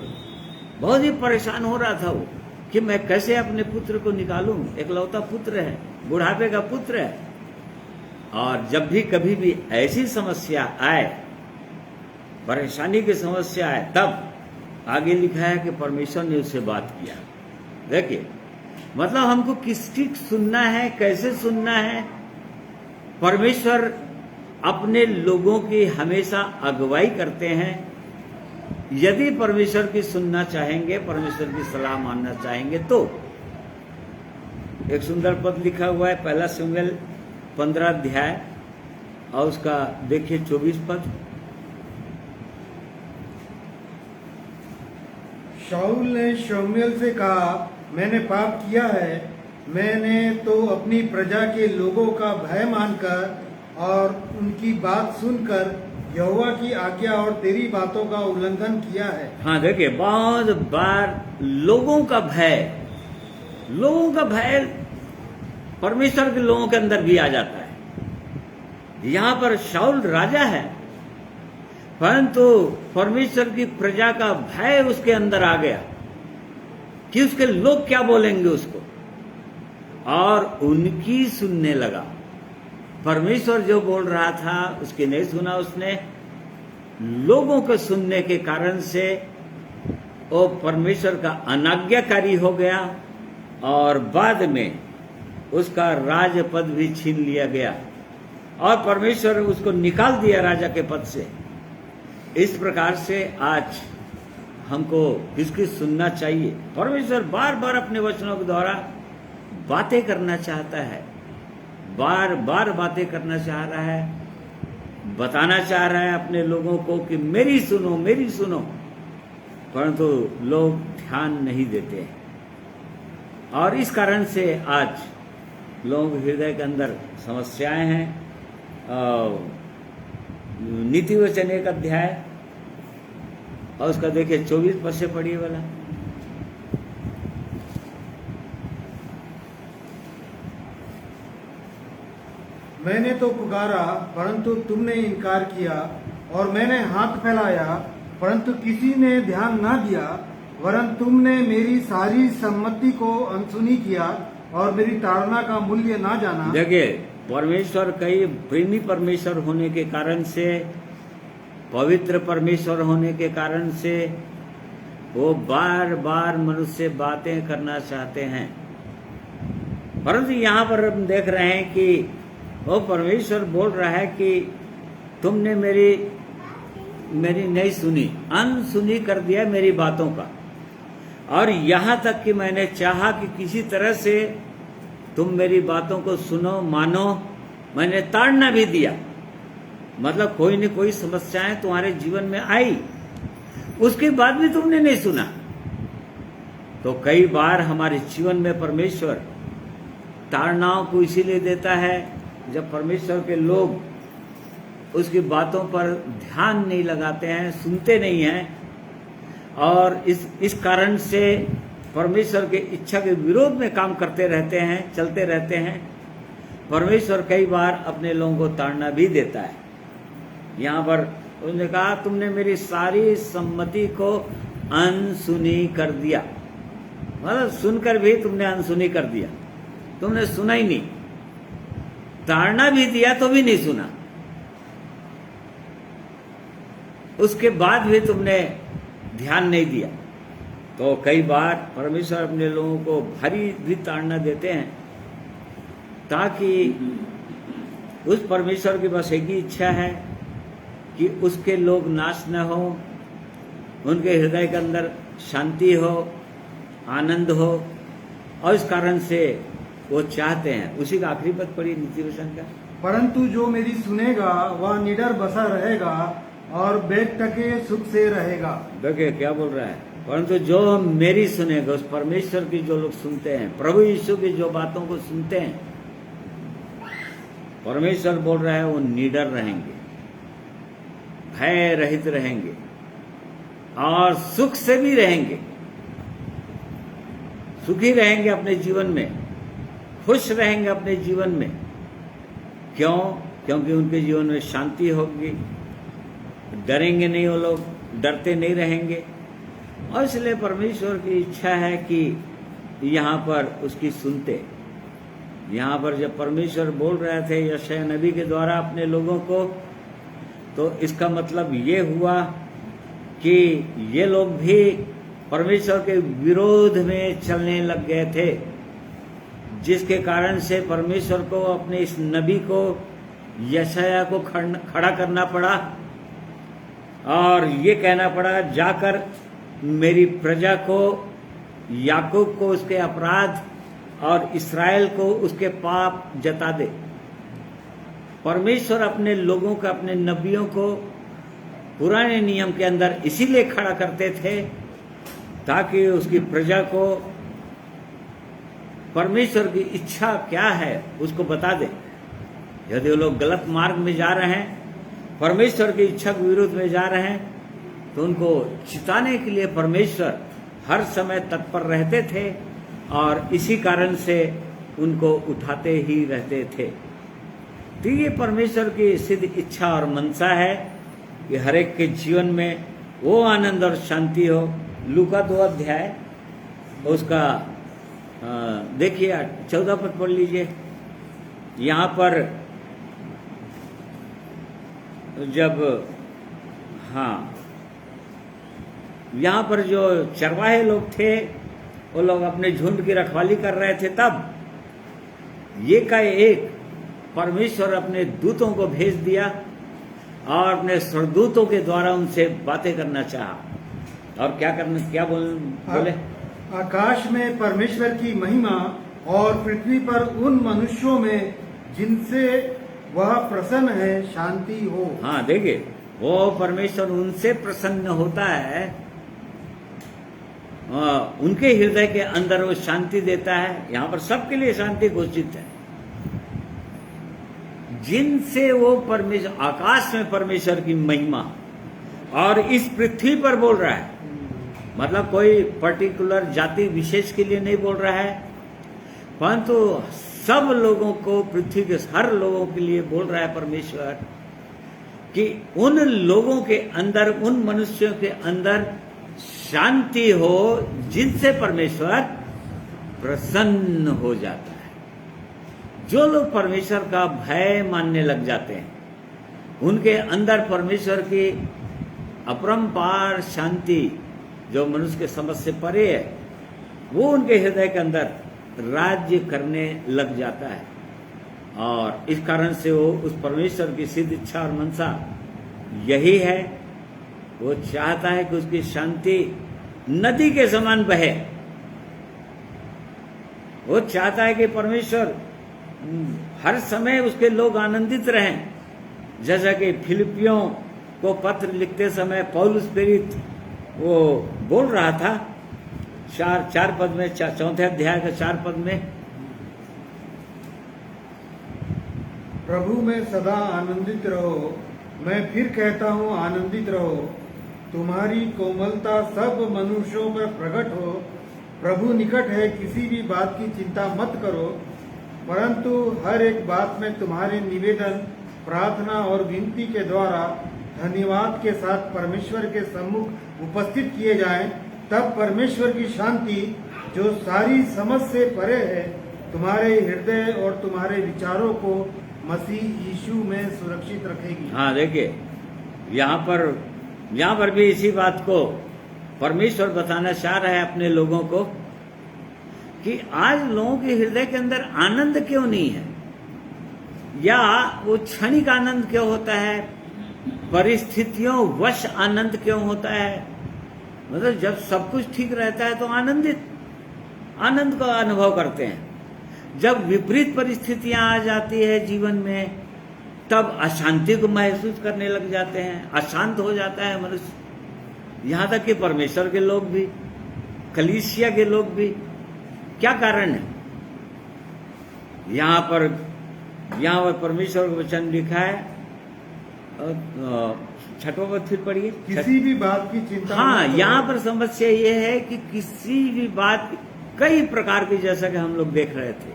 बहुत ही परेशान हो रहा था वो, कि मैं कैसे अपने पुत्र को निकालूं। एकलौता पुत्र है, बुढ़ापे का पुत्र है। और जब भी कभी भी ऐसी समस्या आए, परेशानी की समस्या आए, तब आगे लिखा है कि परमेश्वर ने उससे बात किया। देखिए, मतलब हमको किसकी सुनना है, कैसे सुनना है। परमेश्वर अपने लोगों की हमेशा अगुवाई करते हैं। यदि परमेश्वर की सुनना चाहेंगे, परमेश्वर की सलाह मानना चाहेंगे, तो एक सुंदर पद लिखा हुआ है, 1 शमूएल 15 अध्याय और उसका देखिए 24 पद। शाऊल ने शमूएल से कहा, मैंने पाप किया है। मैंने तो अपनी प्रजा के लोगों का भय मानकर और उनकी बात सुनकर यहोवा की आज्ञा और तेरी बातों का उल्लंघन किया है। हाँ, देखिए, बहुत बार लोगों का भय परमेश्वर के लोगों के अंदर भी आ जाता है। यहाँ पर शाऊल राजा है, परंतु परमेश्वर की प्रजा का भय उसके अंदर आ गया कि उसके लोग क्या बोलेंगे उसको, और उनकी सुनने लगा। परमेश्वर जो बोल रहा था उसकी नहीं सुना उसने। लोगों के सुनने के कारण से वो परमेश्वर का अनाज्ञाकारी हो गया और बाद में उसका राज पद भी छीन लिया गया और परमेश्वर ने उसको निकाल दिया राजा के पद से। इस प्रकार से आज हमको किसकी सुनना चाहिए। परमेश्वर बार बार अपने वचनों के द्वारा बातें करना चाहता है, बार बार बातें करना चाह रहा है, बताना चाह रहा है अपने लोगों को कि मेरी सुनो, मेरी सुनो, परंतु लोग ध्यान नहीं देते हैं। और इस कारण से आज लोगों के हृदय के अंदर समस्याएं हैं। नीति वचन 1 अध्याय और उसका देखिए 24 पद से पढ़िए वाला। मैंने तो पुकारा परंतु तुमने इनकार किया, और मैंने हाथ फैलाया परंतु किसी ने ध्यान ना दिया, वरन तुमने मेरी सारी सम्मति को अनसुनी किया और मेरी ताड़ना का मूल्य ना जाना। देखिए, परमेश्वर कई प्रेमी परमेश्वर होने के कारण से, पवित्र परमेश्वर होने के कारण से वो बार बार मनुष्य से बातें करना चाहते हैं। परंतु यहाँ पर हम देख रहे हैं कि वो परमेश्वर बोल रहा है कि तुमने मेरी नहीं सुनी, अनसुनी कर दिया मेरी बातों का। और यहाँ तक कि मैंने चाहा कि किसी तरह से तुम मेरी बातों को सुनो, मानो, मैंने ताड़ना भी दिया। मतलब कोई न कोई समस्याएं तुम्हारे जीवन में आई, उसके बाद भी तुमने नहीं सुना। तो कई बार हमारे जीवन में परमेश्वर ताड़नाओं को इसीलिए देता है जब परमेश्वर के लोग उसकी बातों पर ध्यान नहीं लगाते हैं, सुनते नहीं हैं, और इस कारण से परमेश्वर के इच्छा के विरोध में काम करते रहते हैं, चलते रहते हैं। परमेश्वर कई बार अपने लोगों को ताड़ना भी देता है। यहाँ पर उन्होंने कहा तुमने मेरी सारी सम्मति को अनसुनी कर दिया। मतलब सुनकर भी तुमने अनसुनी कर दिया, तुमने सुना ही नहीं। ताड़ना भी दिया तो भी नहीं सुना, उसके बाद भी तुमने ध्यान नहीं दिया। तो कई बार परमेश्वर अपने लोगों को भारी भी ताड़ना देते हैं ताकि उस परमेश्वर की बस एक ही इच्छा है कि उसके लोग नाश न हो, उनके हृदय के अंदर शांति हो, आनंद हो। और इस कारण से वो चाहते हैं। उसी का आखिरी पद पढ़िए नीति वचन का। परंतु जो मेरी सुनेगा वह निडर बसा रहेगा और बैठ टके सुख से रहेगा। देखिए क्या बोल रहा है, परंतु जो मेरी सुनेगा, उस परमेश्वर की जो लोग सुनते हैं, प्रभु यीशु की जो बातों को सुनते हैं, परमेश्वर बोल रहा है वो निडर रहेंगे, भय रहित रहेंगे और सुख से भी रहेंगे, सुखी रहेंगे अपने जीवन में, खुश रहेंगे अपने जीवन में। क्यों? क्योंकि उनके जीवन में शांति होगी, डरेंगे नहीं, वो लोग डरते नहीं रहेंगे। और इसलिए परमेश्वर की इच्छा है कि यहाँ पर उसकी सुनते। यहाँ पर जब परमेश्वर बोल रहे थे यशायाह नबी के द्वारा अपने लोगों को, तो इसका मतलब ये हुआ कि ये लोग भी परमेश्वर के विरोध में चलने लग गए थे, जिसके कारण से परमेश्वर को अपने इस नबी को, यशायाह को खड़ा करना पड़ा और ये कहना पड़ा, जाकर मेरी प्रजा को, याकूब को उसके अपराध और इस्राएल को उसके पाप जता दे। परमेश्वर अपने लोगों को, अपने नबियों को पुराने नियम के अंदर इसीलिए खड़ा करते थे ताकि उसकी प्रजा को परमेश्वर की इच्छा क्या है उसको बता दे। यदि वो लोग गलत मार्ग में जा रहे हैं, परमेश्वर की इच्छा के विरुद्ध में जा रहे हैं, तो उनको चिताने के लिए परमेश्वर हर समय तत्पर रहते थे और इसी कारण से उनको उठाते ही रहते थे। तो ये परमेश्वर की सिद्ध इच्छा और मनसा है कि हर एक के जीवन में वो आनंद और शांति हो। लूका 2 अध्याय उसका देखिए 14 पद पढ़ लीजिए। यहाँ पर जब यहाँ पर जो चरवाहे लोग थे, वो लोग अपने झुंड की रखवाली कर रहे थे, तब ये का एक परमेश्वर अपने दूतों को भेज दिया और अपने स्वर्गदूतों के द्वारा उनसे बातें करना चाहा। और क्या बोले? आकाश में परमेश्वर की महिमा और पृथ्वी पर उन मनुष्यों में जिनसे वह प्रसन्न है शांति हो। हाँ, देखिए वो परमेश्वर उनसे प्रसन्न होता है, उनके हृदय के अंदर वो शांति देता है। यहाँ पर सबके लिए शांति घोषित है, जिनसे वो परमेश्वर, आकाश में परमेश्वर की महिमा, और इस पृथ्वी पर बोल रहा है, मतलब कोई पर्टिकुलर जाति विशेष के लिए नहीं बोल रहा है, परंतु सब लोगों को, पृथ्वी के हर लोगों के लिए बोल रहा है परमेश्वर कि उन लोगों के अंदर, उन मनुष्यों के अंदर शांति हो जिनसे परमेश्वर प्रसन्न हो जाता है। जो लोग परमेश्वर का भय मानने लग जाते हैं, उनके अंदर परमेश्वर की अपरंपार शांति जो मनुष्य के समझ से परे है, वो उनके हृदय के अंदर राज्य करने लग जाता है। और इस कारण से वो उस परमेश्वर की सिद्ध इच्छा और मनसा यही है, वो चाहता है कि उसकी शांति नदी के समान बहे। वो चाहता है कि परमेश्वर हर समय उसके लोग आनंदित रहें। जैसा कि फिलिपियों को पत्र लिखते समय पौलुस प्रेरित वो बोल रहा था, 4 पद में, 4 अध्याय का 4 पद में, प्रभु में सदा आनंदित रहो। मैं फिर कहता हूँ आनंदित रहो। तुम्हारी कोमलता सब मनुष्यों पर प्रकट हो। प्रभु निकट है, किसी भी बात की चिंता मत करो, परंतु हर एक बात में तुम्हारे निवेदन, प्रार्थना और विनती के द्वारा धन्यवाद के साथ परमेश्वर के सम्मुख उपस्थित किए जाएं। तब परमेश्वर की शांति जो सारी समझ से परे है, तुम्हारे हृदय और तुम्हारे विचारों को मसीह यीशु में सुरक्षित रखेगी। हाँ, देखिए यहाँ पर भी इसी बात को परमेश्वर बताना चाह रहा है अपने लोगों को कि आज लोगों के हृदय के अंदर आनंद क्यों नहीं है, या वो क्षणिक आनंद क्यों होता है, परिस्थितियों वश आनंद क्यों होता है। मतलब जब सब कुछ ठीक रहता है तो आनंद का अनुभव करते हैं। जब विपरीत परिस्थितियां आ जाती है जीवन में, तब अशांति को महसूस करने लग जाते हैं, अशांत हो जाता है मनुष्य। यहाँ तक कि परमेश्वर के लोग भी, कलीसिया के लोग भी। क्या कारण है? यहाँ पर परमेश्वर का वचन लिखा है, छठवां पद फिर पढ़िए। किसी भी बात की चिंता हाँ, मत करो। यहाँ पर समस्या ये है कि किसी भी बात, कई प्रकार की, जैसा कि हम लोग देख रहे थे,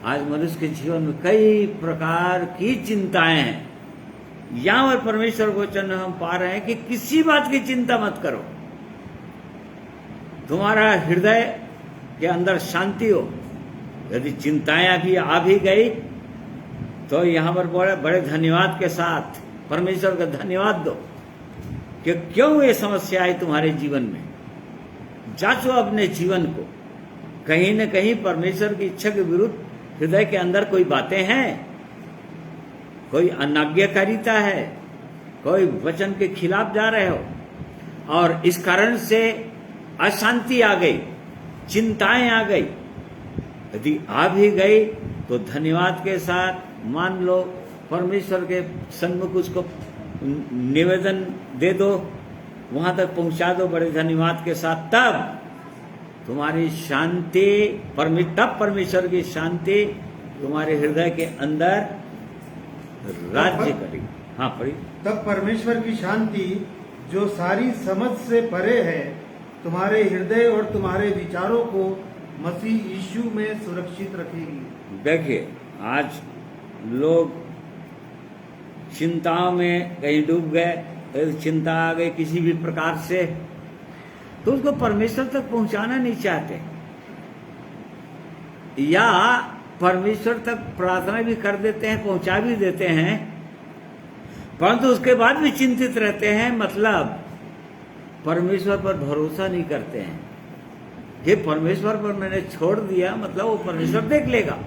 आज मनुष्य के जीवन में कई प्रकार की चिंताएं हैं। यहाँ पर परमेश्वर के वचन में हम पा रहे हैं कि किसी बात की चिंता मत करो। तुम्हारा हृदय के अंदर शांति हो। यदि चिंताएं अभी आ भी गई तो यहाँ पर बड़े बड़े धन्यवाद के साथ परमेश्वर का धन्यवाद दो कि क्यों ये समस्या आई तुम्हारे जीवन में। जांचो अपने जीवन को, कहीं न कहीं परमेश्वर की इच्छा के विरुद्ध हृदय के अंदर कोई बातें हैं, कोई अनाज्ञाकारिता है, कोई वचन के खिलाफ जा रहे हो और इस कारण से अशांति आ गई, चिंताएं आ गई। यदि आ भी गई तो धन्यवाद के साथ मान लो, परमेश्वर के सन्मुख उसको निवेदन दे दो, वहां तक पहुंचा दो बड़े धन्यवाद के साथ। तब तुम्हारी शांति, तब परमेश्वर की शांति तुम्हारे हृदय के अंदर राज्य करेगी। हाँ, पढ़िए। तब परमेश्वर की शांति जो सारी समझ से परे है तुम्हारे हृदय और तुम्हारे विचारों को मसीह यीशु में सुरक्षित रखेगी। देखिए, आज लोग चिंताओं में कहीं डूब गए, चिंता आ गई किसी भी प्रकार से, तो उसको परमेश्वर तक पहुंचाना नहीं चाहते, या परमेश्वर तक प्रार्थना भी कर देते हैं, पहुंचा भी देते हैं, परंतु उसके बाद भी चिंतित रहते हैं। मतलब परमेश्वर पर भरोसा नहीं करते हैं कि परमेश्वर पर मैंने छोड़ दिया, मतलब वो परमेश्वर देख लेगा,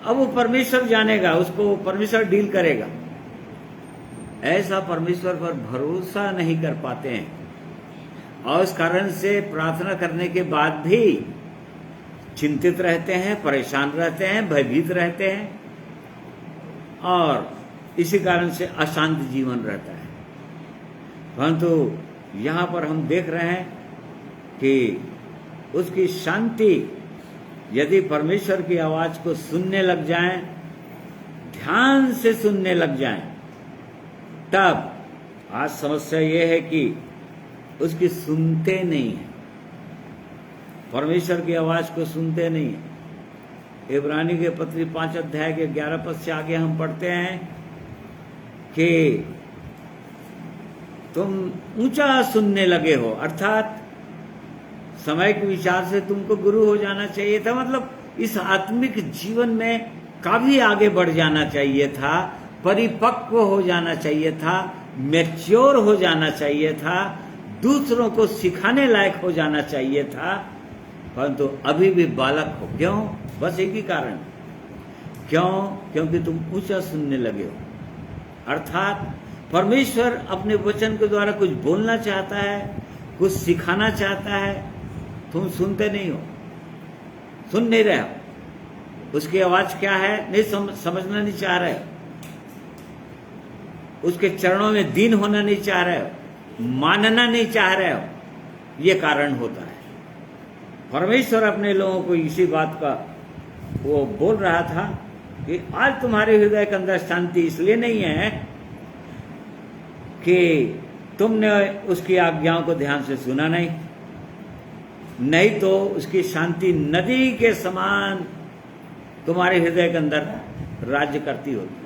अब वो परमेश्वर जानेगा, उसको परमेश्वर डील करेगा। ऐसा परमेश्वर पर भरोसा नहीं कर पाते हैं और इस कारण से प्रार्थना करने के बाद भी चिंतित रहते हैं, परेशान रहते हैं, भयभीत रहते हैं और इसी कारण से अशांत जीवन रहता है। परंतु यहाँ पर हम देख रहे हैं कि उसकी शांति, यदि परमेश्वर की आवाज को सुनने लग जाएं, ध्यान से सुनने लग जाएं, तब आज समस्या ये है कि उसकी सुनते नहीं है, परमेश्वर की आवाज को सुनते नहीं है। इब्रानी के पत्री 5 अध्याय के 11 पद से आगे हम पढ़ते हैं कि तुम ऊंचा सुनने लगे हो, अर्थात समय के विचार से तुमको गुरु हो जाना चाहिए था, मतलब इस आत्मिक जीवन में काफी आगे बढ़ जाना चाहिए था, परिपक्व हो जाना चाहिए था, मैच्योर हो जाना चाहिए था, दूसरों को सिखाने लायक हो जाना चाहिए था, परंतु अभी भी बालक हो। क्यों? बस एक ही कारण, क्यों? क्योंकि तुम ऊंचा सुनने लगे हो। अर्थात परमेश्वर अपने वचन के द्वारा कुछ बोलना चाहता है, कुछ सिखाना चाहता है, तुम सुनते नहीं हो, सुन नहीं रहे हो। उसकी आवाज क्या है नहीं समझना नहीं चाह रहे हो, उसके चरणों में दीन होना नहीं चाह रहे हो, मानना नहीं चाह रहे हो, ये कारण होता है। परमेश्वर अपने लोगों को इसी बात का वो बोल रहा था कि आज तुम्हारे हृदय के अंदर शांति इसलिए नहीं है कि तुमने उसकी आज्ञाओं को ध्यान से सुना नहीं तो उसकी शांति नदी के समान तुम्हारे हृदय के अंदर राज्य करती होती।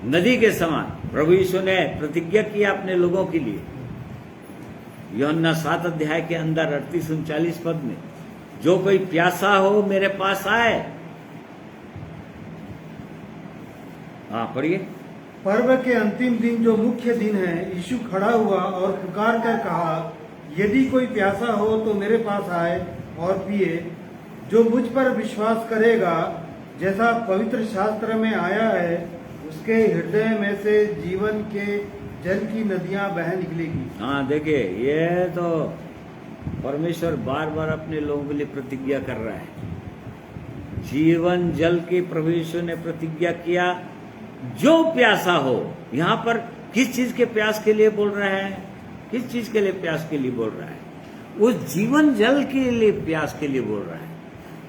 नदी के समान प्रभु यीशु ने प्रतिज्ञा किया अपने लोगों के लिए, यूहन्ना 7 अध्याय के अंदर 38-39 पद में, जो कोई प्यासा हो मेरे पास आए। हाँ, पढ़िए। पर्व के अंतिम दिन जो मुख्य दिन है, यीशु खड़ा हुआ और पुकार कर कहा, यदि कोई प्यासा हो तो मेरे पास आए और पिए। जो मुझ पर विश्वास करेगा, जैसा पवित्र शास्त्र में आया है, उसके हृदय में से जीवन के जल की नदियां बह निकलेगी। हाँ, देखिए, ये तो परमेश्वर बार बार अपने लोगों के लिए प्रतिज्ञा कर रहा है। जीवन जल की प्रभु यीशु ने प्रतिज्ञा किया, जो प्यासा हो। यहाँ पर किस चीज के प्यास के लिए बोल रहा है? किस चीज के लिए प्यास के लिए बोल रहा है? उस जीवन जल के लिए प्यास के लिए बोल रहा है,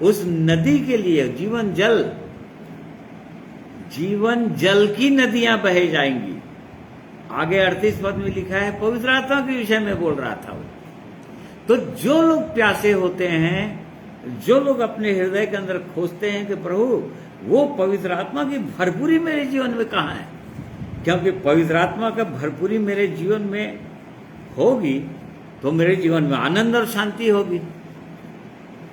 उस नदी के लिए। जीवन जल की नदियां बहे जाएंगी। आगे 38 पद में लिखा है, पवित्र आत्मा के विषय में बोल रहा था वो। तो जो लोग प्यासे होते हैं, जो लोग अपने हृदय के अंदर खोजते हैं कि प्रभु वो पवित्र आत्मा की भरपूरी मेरे जीवन में कहाँ है, क्योंकि पवित्र आत्मा का भरपूरी मेरे जीवन में होगी तो मेरे जीवन में आनंद और शांति होगी।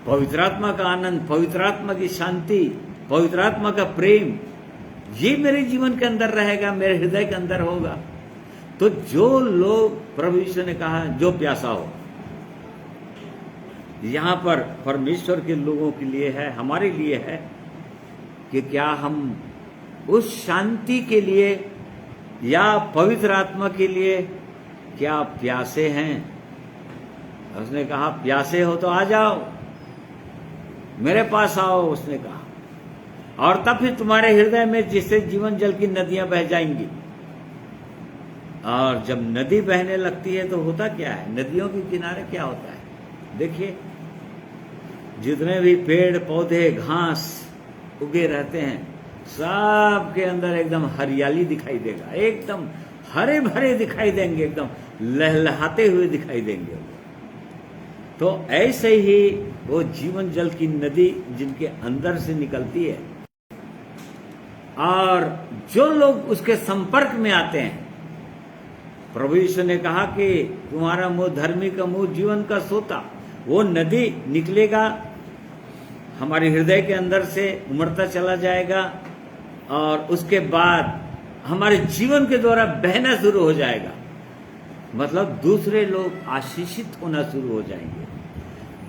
पवित्र आत्मा का आनंद, पवित्र आत्मा की शांति, पवित्र आत्मा का प्रेम, ये मेरे जीवन के अंदर रहेगा, मेरे हृदय के अंदर होगा। तो जो लोग, प्रभु यीशु ने कहा जो प्यासा हो, यहां पर परमेश्वर के लोगों के लिए है, हमारे लिए है कि क्या हम उस शांति के लिए या पवित्र आत्मा के लिए क्या प्यासे हैं? उसने कहा प्यासे हो तो आ जाओ, मेरे पास आओ, उसने कहा, और तब फिर तुम्हारे हृदय में जिससे जीवन जल की नदियां बह जाएंगी। और जब नदी बहने लगती है तो होता क्या है? नदियों के किनारे क्या होता है? देखिए, जितने भी पेड़ पौधे घास उगे रहते हैं, सब के अंदर एकदम हरियाली दिखाई देगा, एकदम हरे भरे दिखाई देंगे, एकदम लहलहाते हुए दिखाई देंगे। तो ऐसे ही वो जीवन जल की नदी जिनके अंदर से निकलती है, और जो लोग उसके संपर्क में आते हैं, प्रभु यीशु ने कहा कि तुम्हारा मुंह धर्मी का मुंह जीवन का सोता, वो नदी निकलेगा, हमारे हृदय के अंदर से उमड़ता चला जाएगा, और उसके बाद हमारे जीवन के द्वारा बहना शुरू हो जाएगा। मतलब दूसरे लोग आशीषित होना शुरू हो जाएंगे,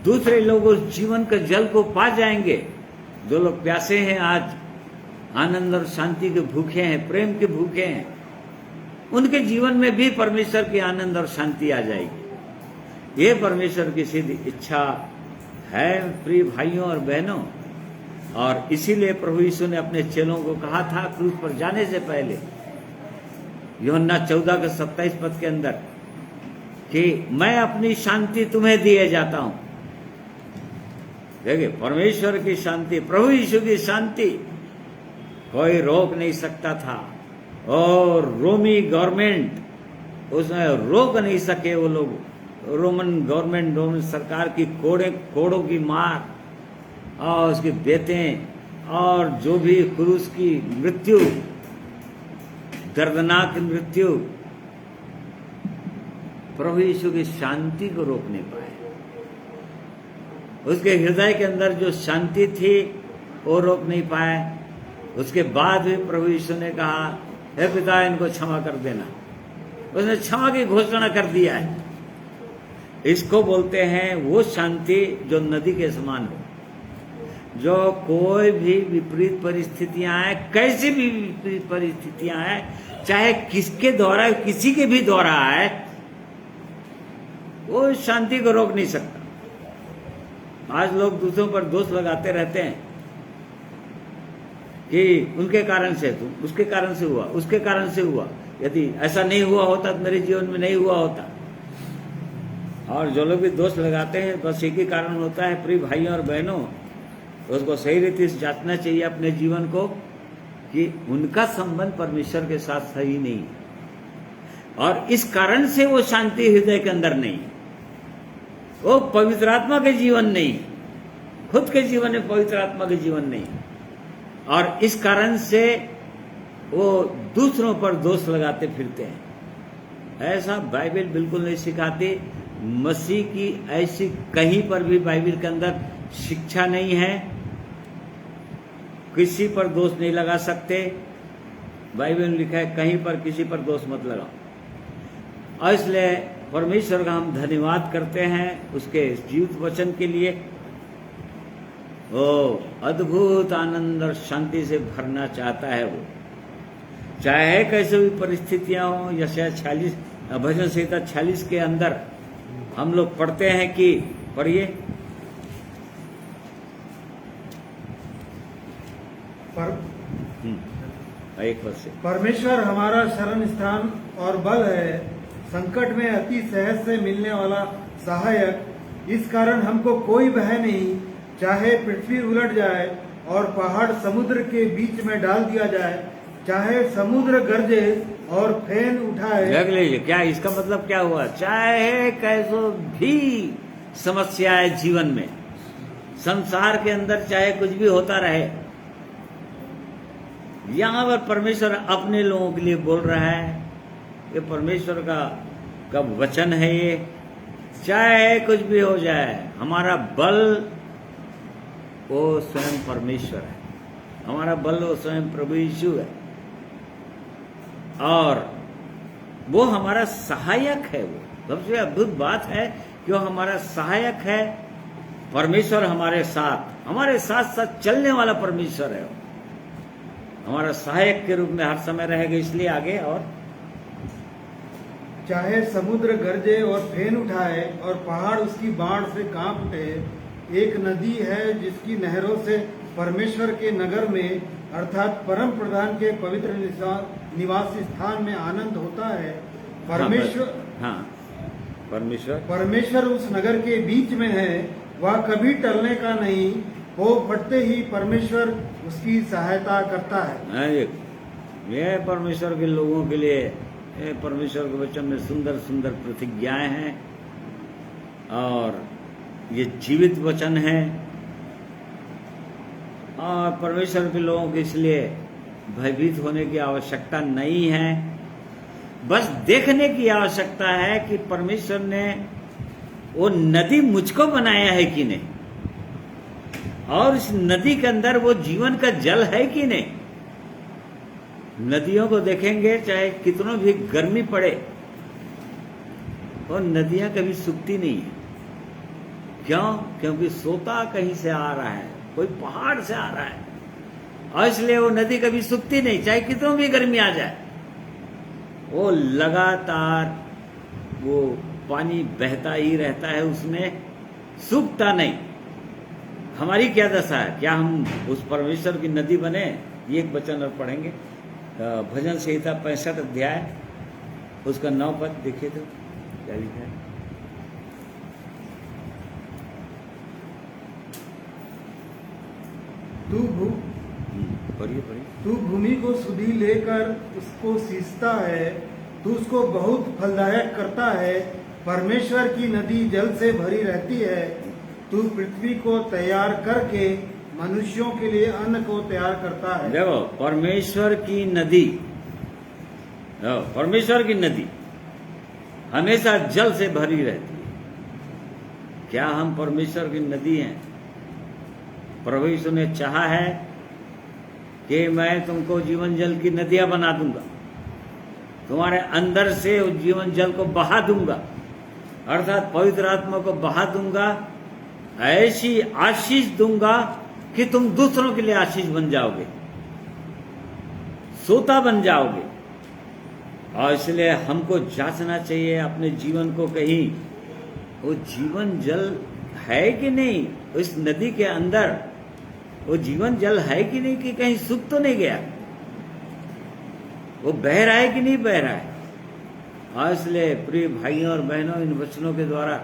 दूसरे लोग उस जीवन के जल को पा जाएंगे। जो लोग प्यासे हैं, आज आनंद और शांति के भूखे हैं, प्रेम के भूखे हैं, उनके जीवन में भी परमेश्वर की आनंद और शांति आ जाएगी। ये परमेश्वर की सीधी इच्छा है प्रिय भाइयों और बहनों। और इसीलिए प्रभु यीशु ने अपने चेलों को कहा था क्रूस पर जाने से पहले, यूहन्ना 14 के 27 पद के अंदर, कि मैं अपनी शांति तुम्हें दिए जाता हूं। देखिए, परमेश्वर की शांति, प्रभु यीशु की शांति कोई रोक नहीं सकता था, और रोमी गवर्नमेंट उसमें रोक नहीं सके वो लोग। रोमन गवर्नमेंट, रोमन सरकार की कोड़ों की मार और उसकी बेतें और जो भी क्रूस की मृत्यु, दर्दनाक मृत्यु, प्रभु यीशु की शांति को रोक नहीं पाए। उसके हृदय के अंदर जो शांति थी वो रोक नहीं पाए। उसके बाद भी प्रभु यीशु ने कहा, हे पिता, इनको क्षमा कर देना। उसने क्षमा की घोषणा कर दिया है। इसको बोलते हैं वो शांति जो नदी के समान हो, जो कोई भी विपरीत परिस्थितियां आए, कैसी भी विपरीत परिस्थितियां आए, चाहे किसके द्वारा, किसी के भी द्वारा आए, वो शांति को रोक नहीं सकता। आज लोग दूसरों पर दोष लगाते रहते हैं कि उनके कारण से, तुम उसके कारण से हुआ, उसके कारण से हुआ, यदि ऐसा नहीं हुआ होता तो मेरे जीवन में नहीं हुआ होता। और जो लोग भी दोष लगाते हैं, बस एक ही कारण होता है प्रिय भाइयों और बहनों, उसको सही रीति से जांचना चाहिए अपने जीवन को कि उनका संबंध परमेश्वर के साथ सही नहीं है, और इस कारण से वो शांति हृदय के अंदर नहीं, वो पवित्र आत्मा के जीवन नहीं, खुद के जीवन में पवित्र आत्मा के जीवन नहीं, और इस कारण से वो दूसरों पर दोष लगाते फिरते हैं। ऐसा बाइबल बिल्कुल नहीं सिखाती। मसीह की ऐसी कहीं पर भी बाइबल के अंदर शिक्षा नहीं है। किसी पर दोष नहीं लगा सकते। बाइबल में लिखा है कहीं पर किसी पर दोष मत लगाओ। और इसलिए परमेश्वर का हम धन्यवाद करते हैं उसके जीवित वचन के लिए। वो अद्भुत आनंद और शांति से भरना चाहता है वो, चाहे कैसे भी परिस्थितियां हो। यशायाह 46 भजन संहिता 46 के अंदर हम लोग पढ़ते हैं कि, पढ़िए, एक पद से। परमेश्वर हमारा शरण स्थान और बल है, संकट में अति सहज से मिलने वाला सहायक। इस कारण हमको कोई भय नहीं, चाहे पृथ्वी उलट जाए और पहाड़ समुद्र के बीच में डाल दिया जाए, चाहे समुद्र गरजे और फेन उठाए। देख लीजिए, क्या इसका मतलब क्या हुआ? चाहे कैसो भी समस्याएं जीवन में, संसार के अंदर चाहे कुछ भी होता रहे, यहां पर परमेश्वर अपने लोगों के लिए बोल रहा है। ये परमेश्वर का वचन है। ये चाहे कुछ भी हो जाए, हमारा बल वो स्वयं परमेश्वर है, हमारा बल वो स्वयं प्रभु यीशु है, और वो हमारा सहायक है। वो सबसे अद्भुत बात है कि वो हमारा सहायक है। परमेश्वर हमारे साथ साथ चलने वाला परमेश्वर है। हमारा सहायक के रूप में हर समय रहेगा। इसलिए आगे, और चाहे समुद्र गरजे और फेन उठाए और पहाड़ उसकी बाढ़ से कांप उठे। एक नदी है जिसकी नहरों से परमेश्वर के नगर में अर्थात परम प्रधान के पवित्र निवास स्थान में आनंद होता है। परमेश्वर उस नगर के बीच में है, वह कभी टलने का नहीं हो, फटते ही परमेश्वर उसकी सहायता करता है। ये परमेश्वर के लोगों के लिए परमेश्वर के वचन में सुंदर सुंदर प्रतिज्ञाएं हैं, और ये जीवित वचन है। और परमेश्वर के लोगों के इसलिए भयभीत होने की आवश्यकता नहीं है, बस देखने की आवश्यकता है कि परमेश्वर ने वो नदी मुझको बनाया है कि नहीं, और इस नदी के अंदर वो जीवन का जल है कि नहीं। नदियों को देखेंगे, चाहे कितनों भी गर्मी पड़े, और नदियां कभी सूखती नहीं है। क्यों? क्योंकि सोता कहीं से आ रहा है, कोई पहाड़ से आ रहा है, और इसलिए वो नदी कभी सूखती नहीं, चाहे कितनों भी गर्मी आ जाए। वो लगातार वो पानी बहता ही रहता है, उसमें सूखता नहीं। हमारी क्या दशा है? क्या हम उस परमेश्वर की नदी बने? ये एक वचन और पढ़ेंगे, भजन संहिता 65 अध्याय, उसका 9 पद देखिए तो क्या लिखा है। पढ़िए। तू भूमि को सुधी लेकर उसको सींचता है, तू उसको बहुत फलदायक करता है। परमेश्वर की नदी जल से भरी रहती है। तू पृथ्वी को तैयार करके मनुष्यों के लिए अन्न को तैयार करता है। देखो, परमेश्वर की नदी हमेशा जल से भरी रहती है। क्या हम परमेश्वर की नदी हैं? प्रभु यीशु ने चाहा है कि मैं तुमको जीवन जल की नदियां बना दूंगा, तुम्हारे अंदर से उस जीवन जल को बहा दूंगा, अर्थात पवित्र आत्मा को बहा दूंगा, ऐसी आशीष दूंगा कि तुम दूसरों के लिए आशीष बन जाओगे, सोता बन जाओगे। और इसलिए हमको जांचना चाहिए अपने जीवन को, कहीं वो जीवन जल है कि नहीं, उस नदी के अंदर वो जीवन जल है कि नहीं, कि कहीं सूख तो नहीं गया, वो बह रहा है कि नहीं बह रहा है। और इसलिए प्रिय भाइयों और बहनों, इन वचनों के द्वारा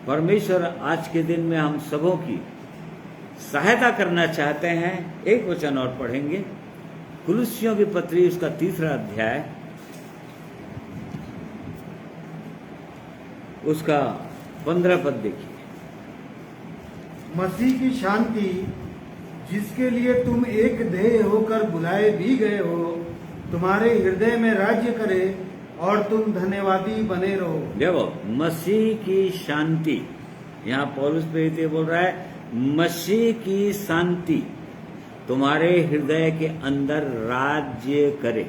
परमेश्वर आज के दिन में हम सबों की सहायता करना चाहते हैं। एक वचन और पढ़ेंगे, कुलुस्सियों की पत्री, उसका 3 अध्याय, उसका 15 पद देखिए। मसीह की शांति, जिसके लिए तुम एक देह होकर बुलाए भी गए हो, तुम्हारे हृदय में राज्य करे और तुम धन्यवादी बने रहो। देखो, मसीह की शांति, यहाँ पौलुस प्रेरित बोल रहा है, मसीह की शांति तुम्हारे हृदय के अंदर राज्य करे।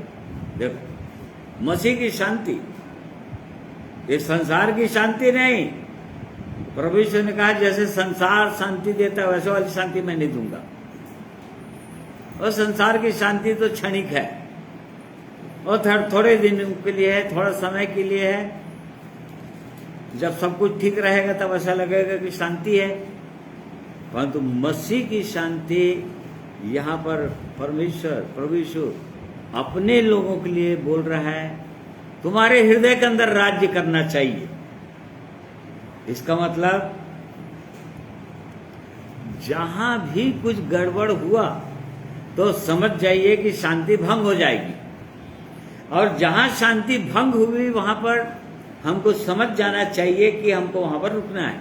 देखो, मसीह की शांति, ये संसार की शांति नहीं। प्रभु यीशु ने कहा जैसे संसार शांति देता है वैसे वाली शांति मैं नहीं दूंगा। और संसार की शांति तो क्षणिक है, और थोड़े दिन के लिए है, थोड़ा समय के लिए है। जब सब कुछ ठीक रहेगा तब ऐसा लगेगा कि शांति है, परंतु मसीह की शांति, यहाँ पर परमेश्वर प्रभु यीशु अपने लोगों के लिए बोल रहा है, तुम्हारे हृदय के अंदर राज्य करना चाहिए। इसका मतलब जहां भी कुछ गड़बड़ हुआ तो समझ जाइए कि शांति भंग हो जाएगी, और जहां शांति भंग हुई वहां पर हमको समझ जाना चाहिए कि हमको वहां पर रुकना है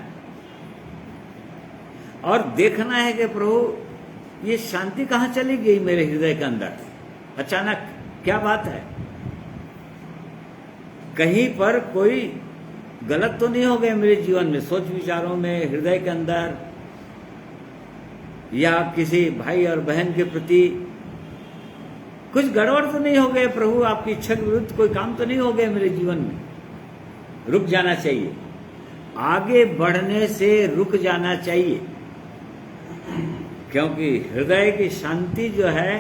और देखना है कि प्रभु ये शांति कहां चली गई मेरे हृदय के अंदर, अचानक क्या बात है, कहीं पर कोई गलत तो नहीं हो गया मेरे जीवन में, सोच विचारों में, हृदय के अंदर, या किसी भाई और बहन के प्रति कुछ गड़बड़ तो नहीं हो गए प्रभु, आपकी इच्छा के विरुद्ध कोई काम तो नहीं हो गया मेरे जीवन में। रुक जाना चाहिए, आगे बढ़ने से रुक जाना चाहिए, क्योंकि हृदय की शांति जो है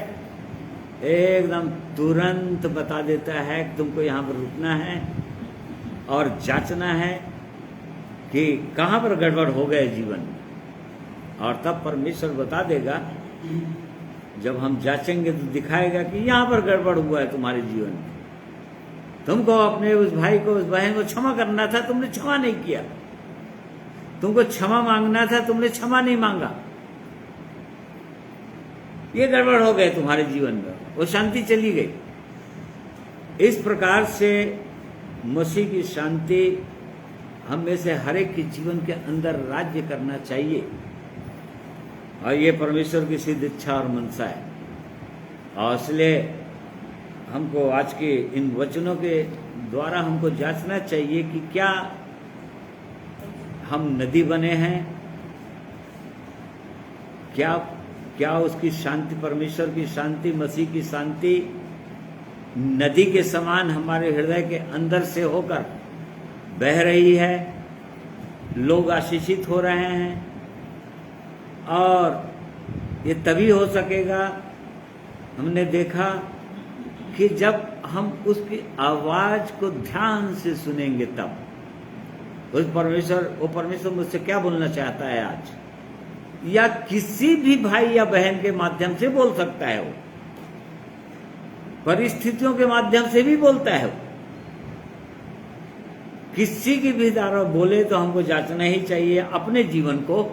एकदम तुरंत बता देता है कि तुमको यहाँ पर रुकना है और जांचना है कि कहाँ पर गड़बड़ हो गए जीवन में, और तब परमेश्वर बता देगा। जब हम जांचेंगे तो दिखाएगा कि यहाँ पर गड़बड़ हुआ है तुम्हारे जीवन में, तुमको अपने उस भाई को, उस बहन को क्षमा करना था, तुमने क्षमा नहीं किया, तुमको क्षमा मांगना था, तुमने क्षमा नहीं मांगा, ये गड़बड़ हो गए तुम्हारे जीवन में, वो शांति चली गई। इस प्रकार से मसीह की शांति हम में से हर एक के जीवन के अंदर राज्य करना चाहिए, और ये परमेश्वर की सिद्ध इच्छा और मनसा है। और इसलिए हमको आज के इन वचनों के द्वारा हमको जांचना चाहिए कि क्या हम नदी बने हैं, क्या उसकी शांति, परमेश्वर की शांति, मसीह की शांति नदी के समान हमारे हृदय के अंदर से होकर बह रही है, लोग आशीषित हो रहे हैं, और ये तभी हो सकेगा, हमने देखा कि जब हम उसकी आवाज को ध्यान से सुनेंगे तब। वो परमेश्वर मुझसे क्या बोलना चाहता है आज, या किसी भी भाई या बहन के माध्यम से बोल सकता है, वो परिस्थितियों के माध्यम से भी बोलता है, वो किसी की भी द्वारा बोले तो हमको जांचना ही चाहिए अपने जीवन को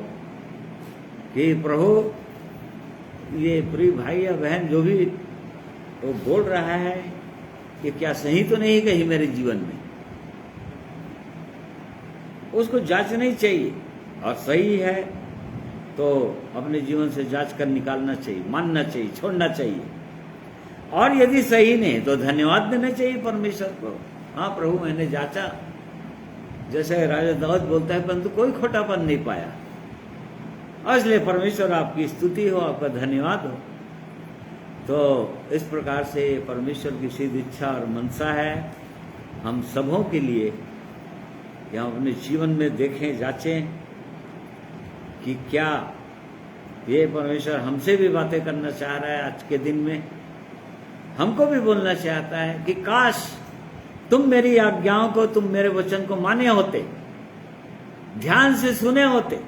कि प्रभु ये प्रिय भाई या बहन जो भी वो बोल रहा है कि क्या सही तो नहीं कहीं मेरे जीवन में, उसको जांचना ही चाहिए, और सही है तो अपने जीवन से जांच कर निकालना चाहिए, मानना चाहिए, छोड़ना चाहिए, और यदि सही नहीं तो धन्यवाद देना चाहिए परमेश्वर को। हाँ प्रभु मैंने जांचा, जैसे राजा दाऊद बोलता है, परंतु कोई खोटापन नहीं पाया, और इसलिए परमेश्वर आपकी स्तुति हो, आपका धन्यवाद हो। तो इस प्रकार से परमेश्वर की सिद्ध इच्छा और मनसा है हम सबों के लिए कि हम अपने जीवन में देखें, जांचें कि क्या ये परमेश्वर हमसे भी बातें करना चाह रहा है आज के दिन में, हमको भी बोलना चाहता है कि काश तुम मेरी आज्ञाओं को, तुम मेरे वचन को माने होते, ध्यान से सुने होते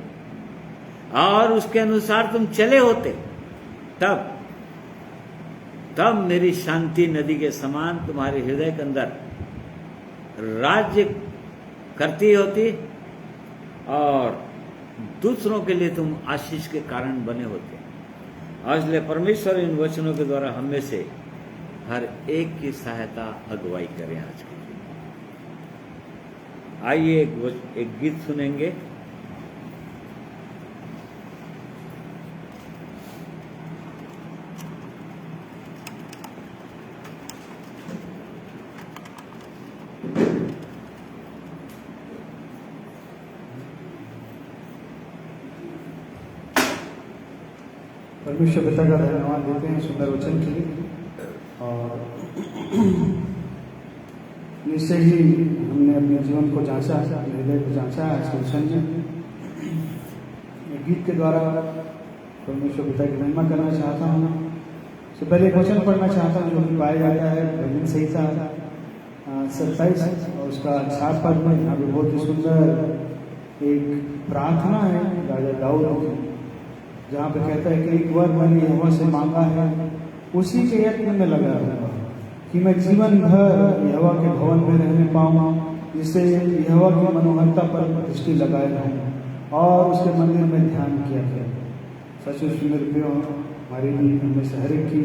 और उसके अनुसार तुम चले होते, तब मेरी शांति नदी के समान तुम्हारे हृदय के अंदर राज्य करती होती, और दूसरों के लिए तुम आशीष के कारण बने होते। और इसलिए परमेश्वर इन वचनों के द्वारा हमें से हर एक की सहायता, अगुवाई करें आज के दिन। आइए एक गीत सुनेंगे। परमेश्वर पिता का धन्यवाद देते हैं सुंदर वचन के लिए, और निश्चय ही हमने अपने जीवन को जांचा, हृदय को जांचा है इस वचन में। गीत के द्वारा परमेश्वर पिता की महिमा करना चाहता हूँ। तो पहले एक वचन पढ़ना चाहता हूँ जो कि पाया जाता है भजन संहिता 27 और उसका 4 पद में। यहाँ पे बहुत ही सुंदर एक प्रार्थना है राजा दाऊद की, जहाँ पे कहता है कि एक बार मैंने यहोवा से मांगा है, उसी के यत्न में लगा रहूंगा। कि मैं जीवन भर यहोवा के भवन में रहने पाऊँ, जिससे यहोवा की मनोहरता पर दृष्टि लगाए रहूँ और उसके मंदिर में ध्यान किया करें। सचमुच मेरे प्रियो, हमारी भी हमें से हर एक की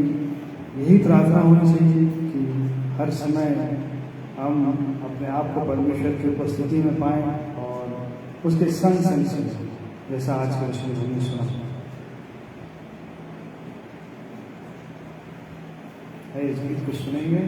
यही प्रार्थना होनी चाहिए कि हर समय हम अपने आप को परमेश्वर की उपस्थिति में पाएं और उसके संग संग जैसा आज का विषय हमने सुना है। इस गीत को सुनेंगे।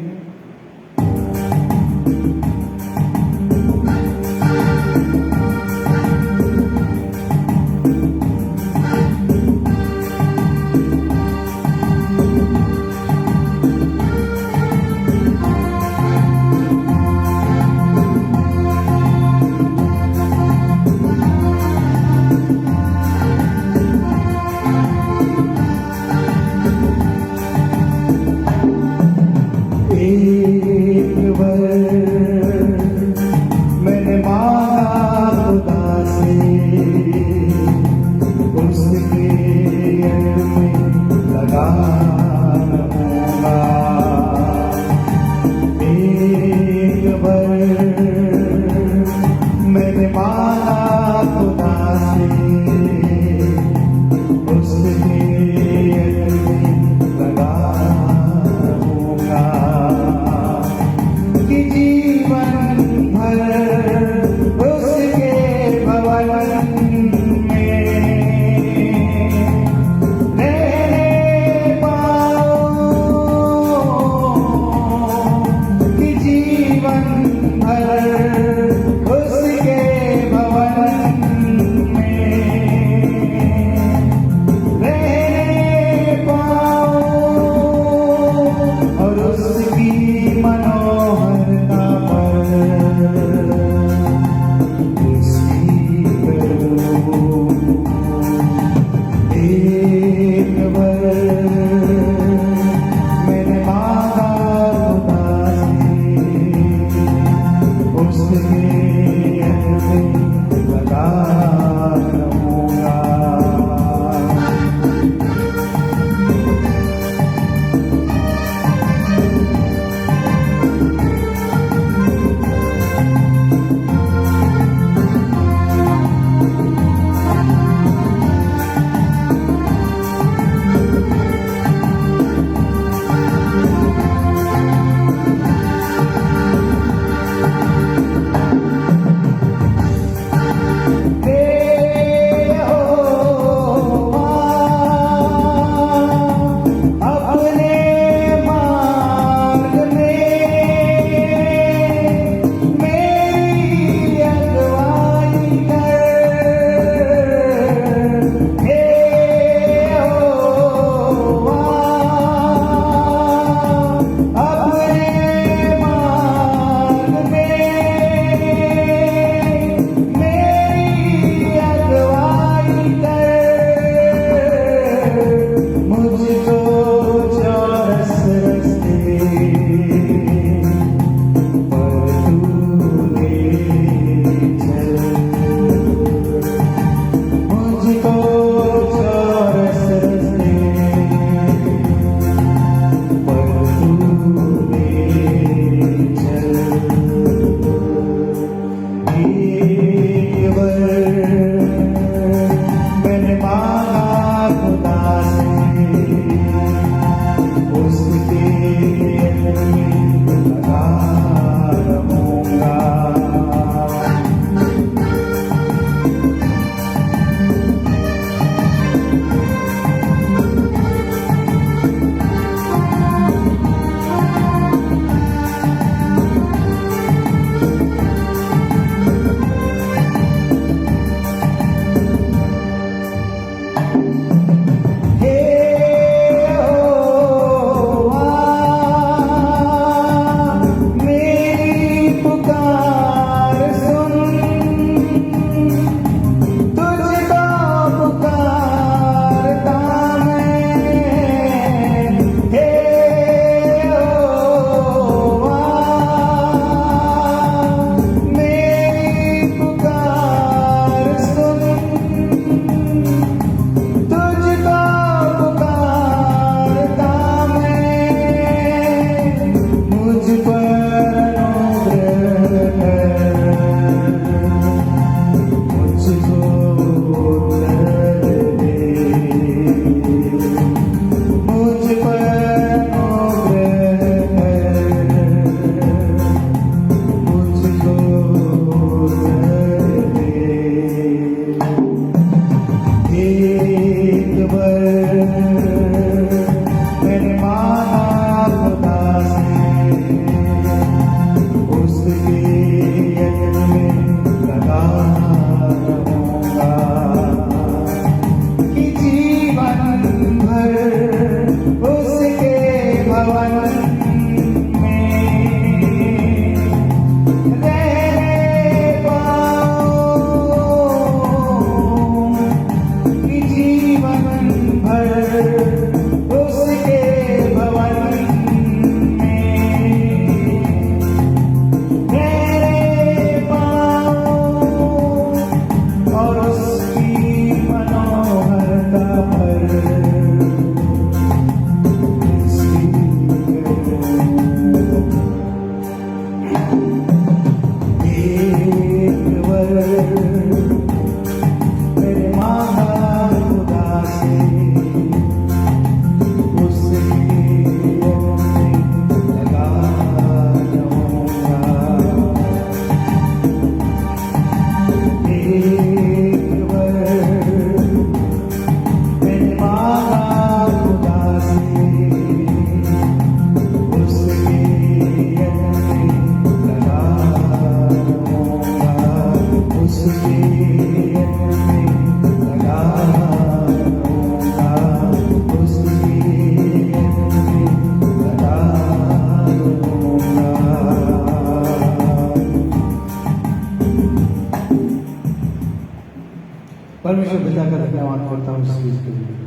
परमेश्वर पिता का धन्यवाद करता हूँ इस चीज के लिए।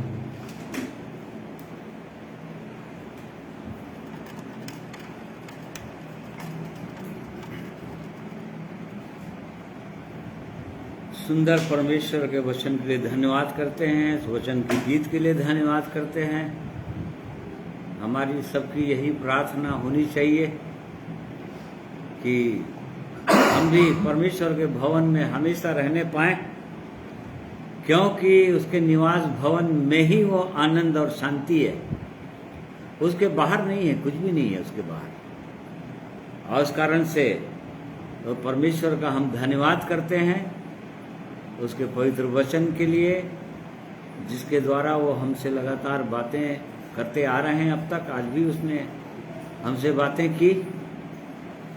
सुंदर परमेश्वर के वचन के लिए धन्यवाद करते हैं, इस वचन के गीत के लिए धन्यवाद करते हैं। हमारी सबकी यही प्रार्थना होनी चाहिए कि हम भी परमेश्वर के भवन में हमेशा रहने पाएं, क्योंकि उसके निवास भवन में ही वो आनंद और शांति है, उसके बाहर नहीं है, कुछ भी नहीं है उसके बाहर। और इस कारण से तो परमेश्वर का हम धन्यवाद करते हैं उसके पवित्र वचन के लिए, जिसके द्वारा वो हमसे लगातार बातें करते आ रहे हैं अब तक। आज भी उसने हमसे बातें की,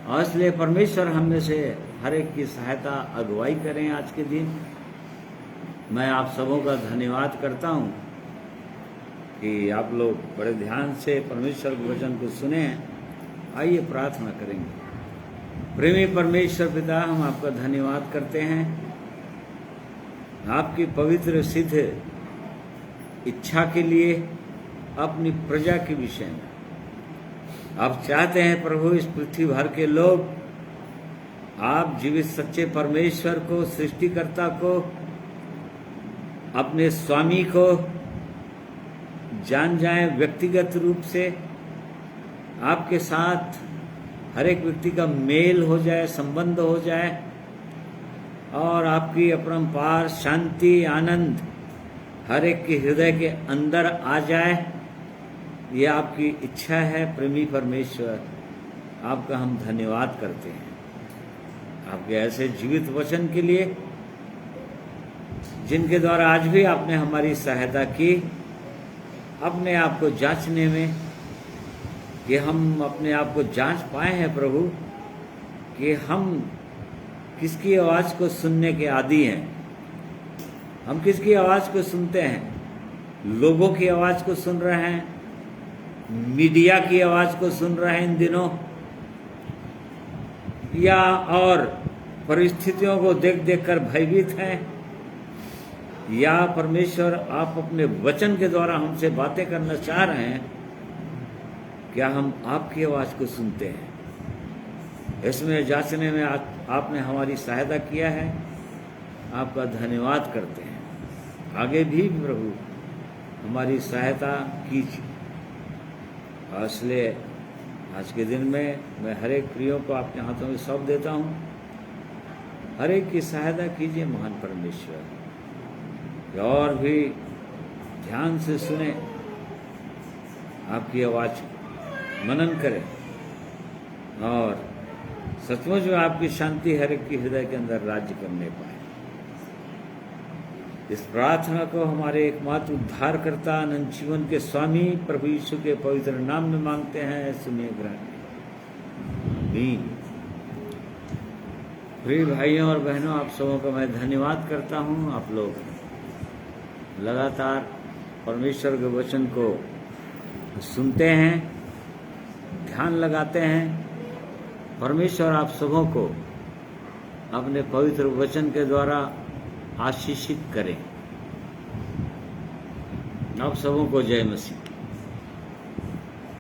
और इसलिए परमेश्वर हम में से हर एक की सहायता अगुवाई करें आज के दिन। मैं आप सबों का धन्यवाद करता हूं कि आप लोग बड़े ध्यान से परमेश्वर के वचन को सुने हैं। आइए प्रार्थना करेंगे। प्रेमी परमेश्वर पिता, हम आपका धन्यवाद करते हैं आपकी पवित्र सिद्ध इच्छा के लिए, अपनी प्रजा के विषय में। आप चाहते हैं प्रभु इस पृथ्वी भर के लोग आप जीवित सच्चे परमेश्वर को, सृष्टिकर्ता को, अपने स्वामी को जान जाएं, व्यक्तिगत रूप से आपके साथ हर एक व्यक्ति का मेल हो जाए, संबंध हो जाए, और आपकी अपरंपार शांति, आनंद हर एक के हृदय के अंदर आ जाए। ये आपकी इच्छा है प्रेमी परमेश्वर। आपका हम धन्यवाद करते हैं आपके ऐसे जीवित वचन के लिए, जिनके द्वारा आज भी आपने हमारी सहायता की अपने आप को जांचने में, कि हम अपने आप को जांच पाए हैं प्रभु कि हम किसकी आवाज को सुनने के आदी हैं। हम किसकी आवाज को सुनते हैं? लोगों की आवाज को सुन रहे हैं, मीडिया की आवाज को सुन रहे हैं इन दिनों, या और परिस्थितियों को देख देख कर भयभीत हैं, या परमेश्वर आप अपने वचन के द्वारा हमसे बातें करना चाह रहे हैं? क्या हम आपकी आवाज को सुनते हैं? इसमें जांचने में आपने हमारी सहायता किया है, आपका धन्यवाद करते हैं। आगे भी प्रभु हमारी सहायता कीजिए। इसलिए आज के दिन में मैं हर एक प्रियो को आपके हाथों में सौंप देता हूँ। हर एक की सहायता कीजिए महान परमेश्वर, कि और भी ध्यान से सुने, आपकी आवाज मनन करें, और सचमुच में आपकी शांति हर एक के हृदय के अंदर राज्य करने पाए। इस प्रार्थना को हमारे एकमात्र उद्धारकर्ता, अनंत जीवन के स्वामी प्रभु यीशु के पवित्र नाम में मांगते हैं, सुनिए ग्रहण। आमीन। प्रिय भाइयों और बहनों, आप सबों का मैं धन्यवाद करता हूं। आप लोग लगातार परमेश्वर के वचन को सुनते हैं, ध्यान लगाते हैं। परमेश्वर आप सबों को अपने पवित्र वचन के द्वारा आशीषित करें। आप सबों को जय मसीह।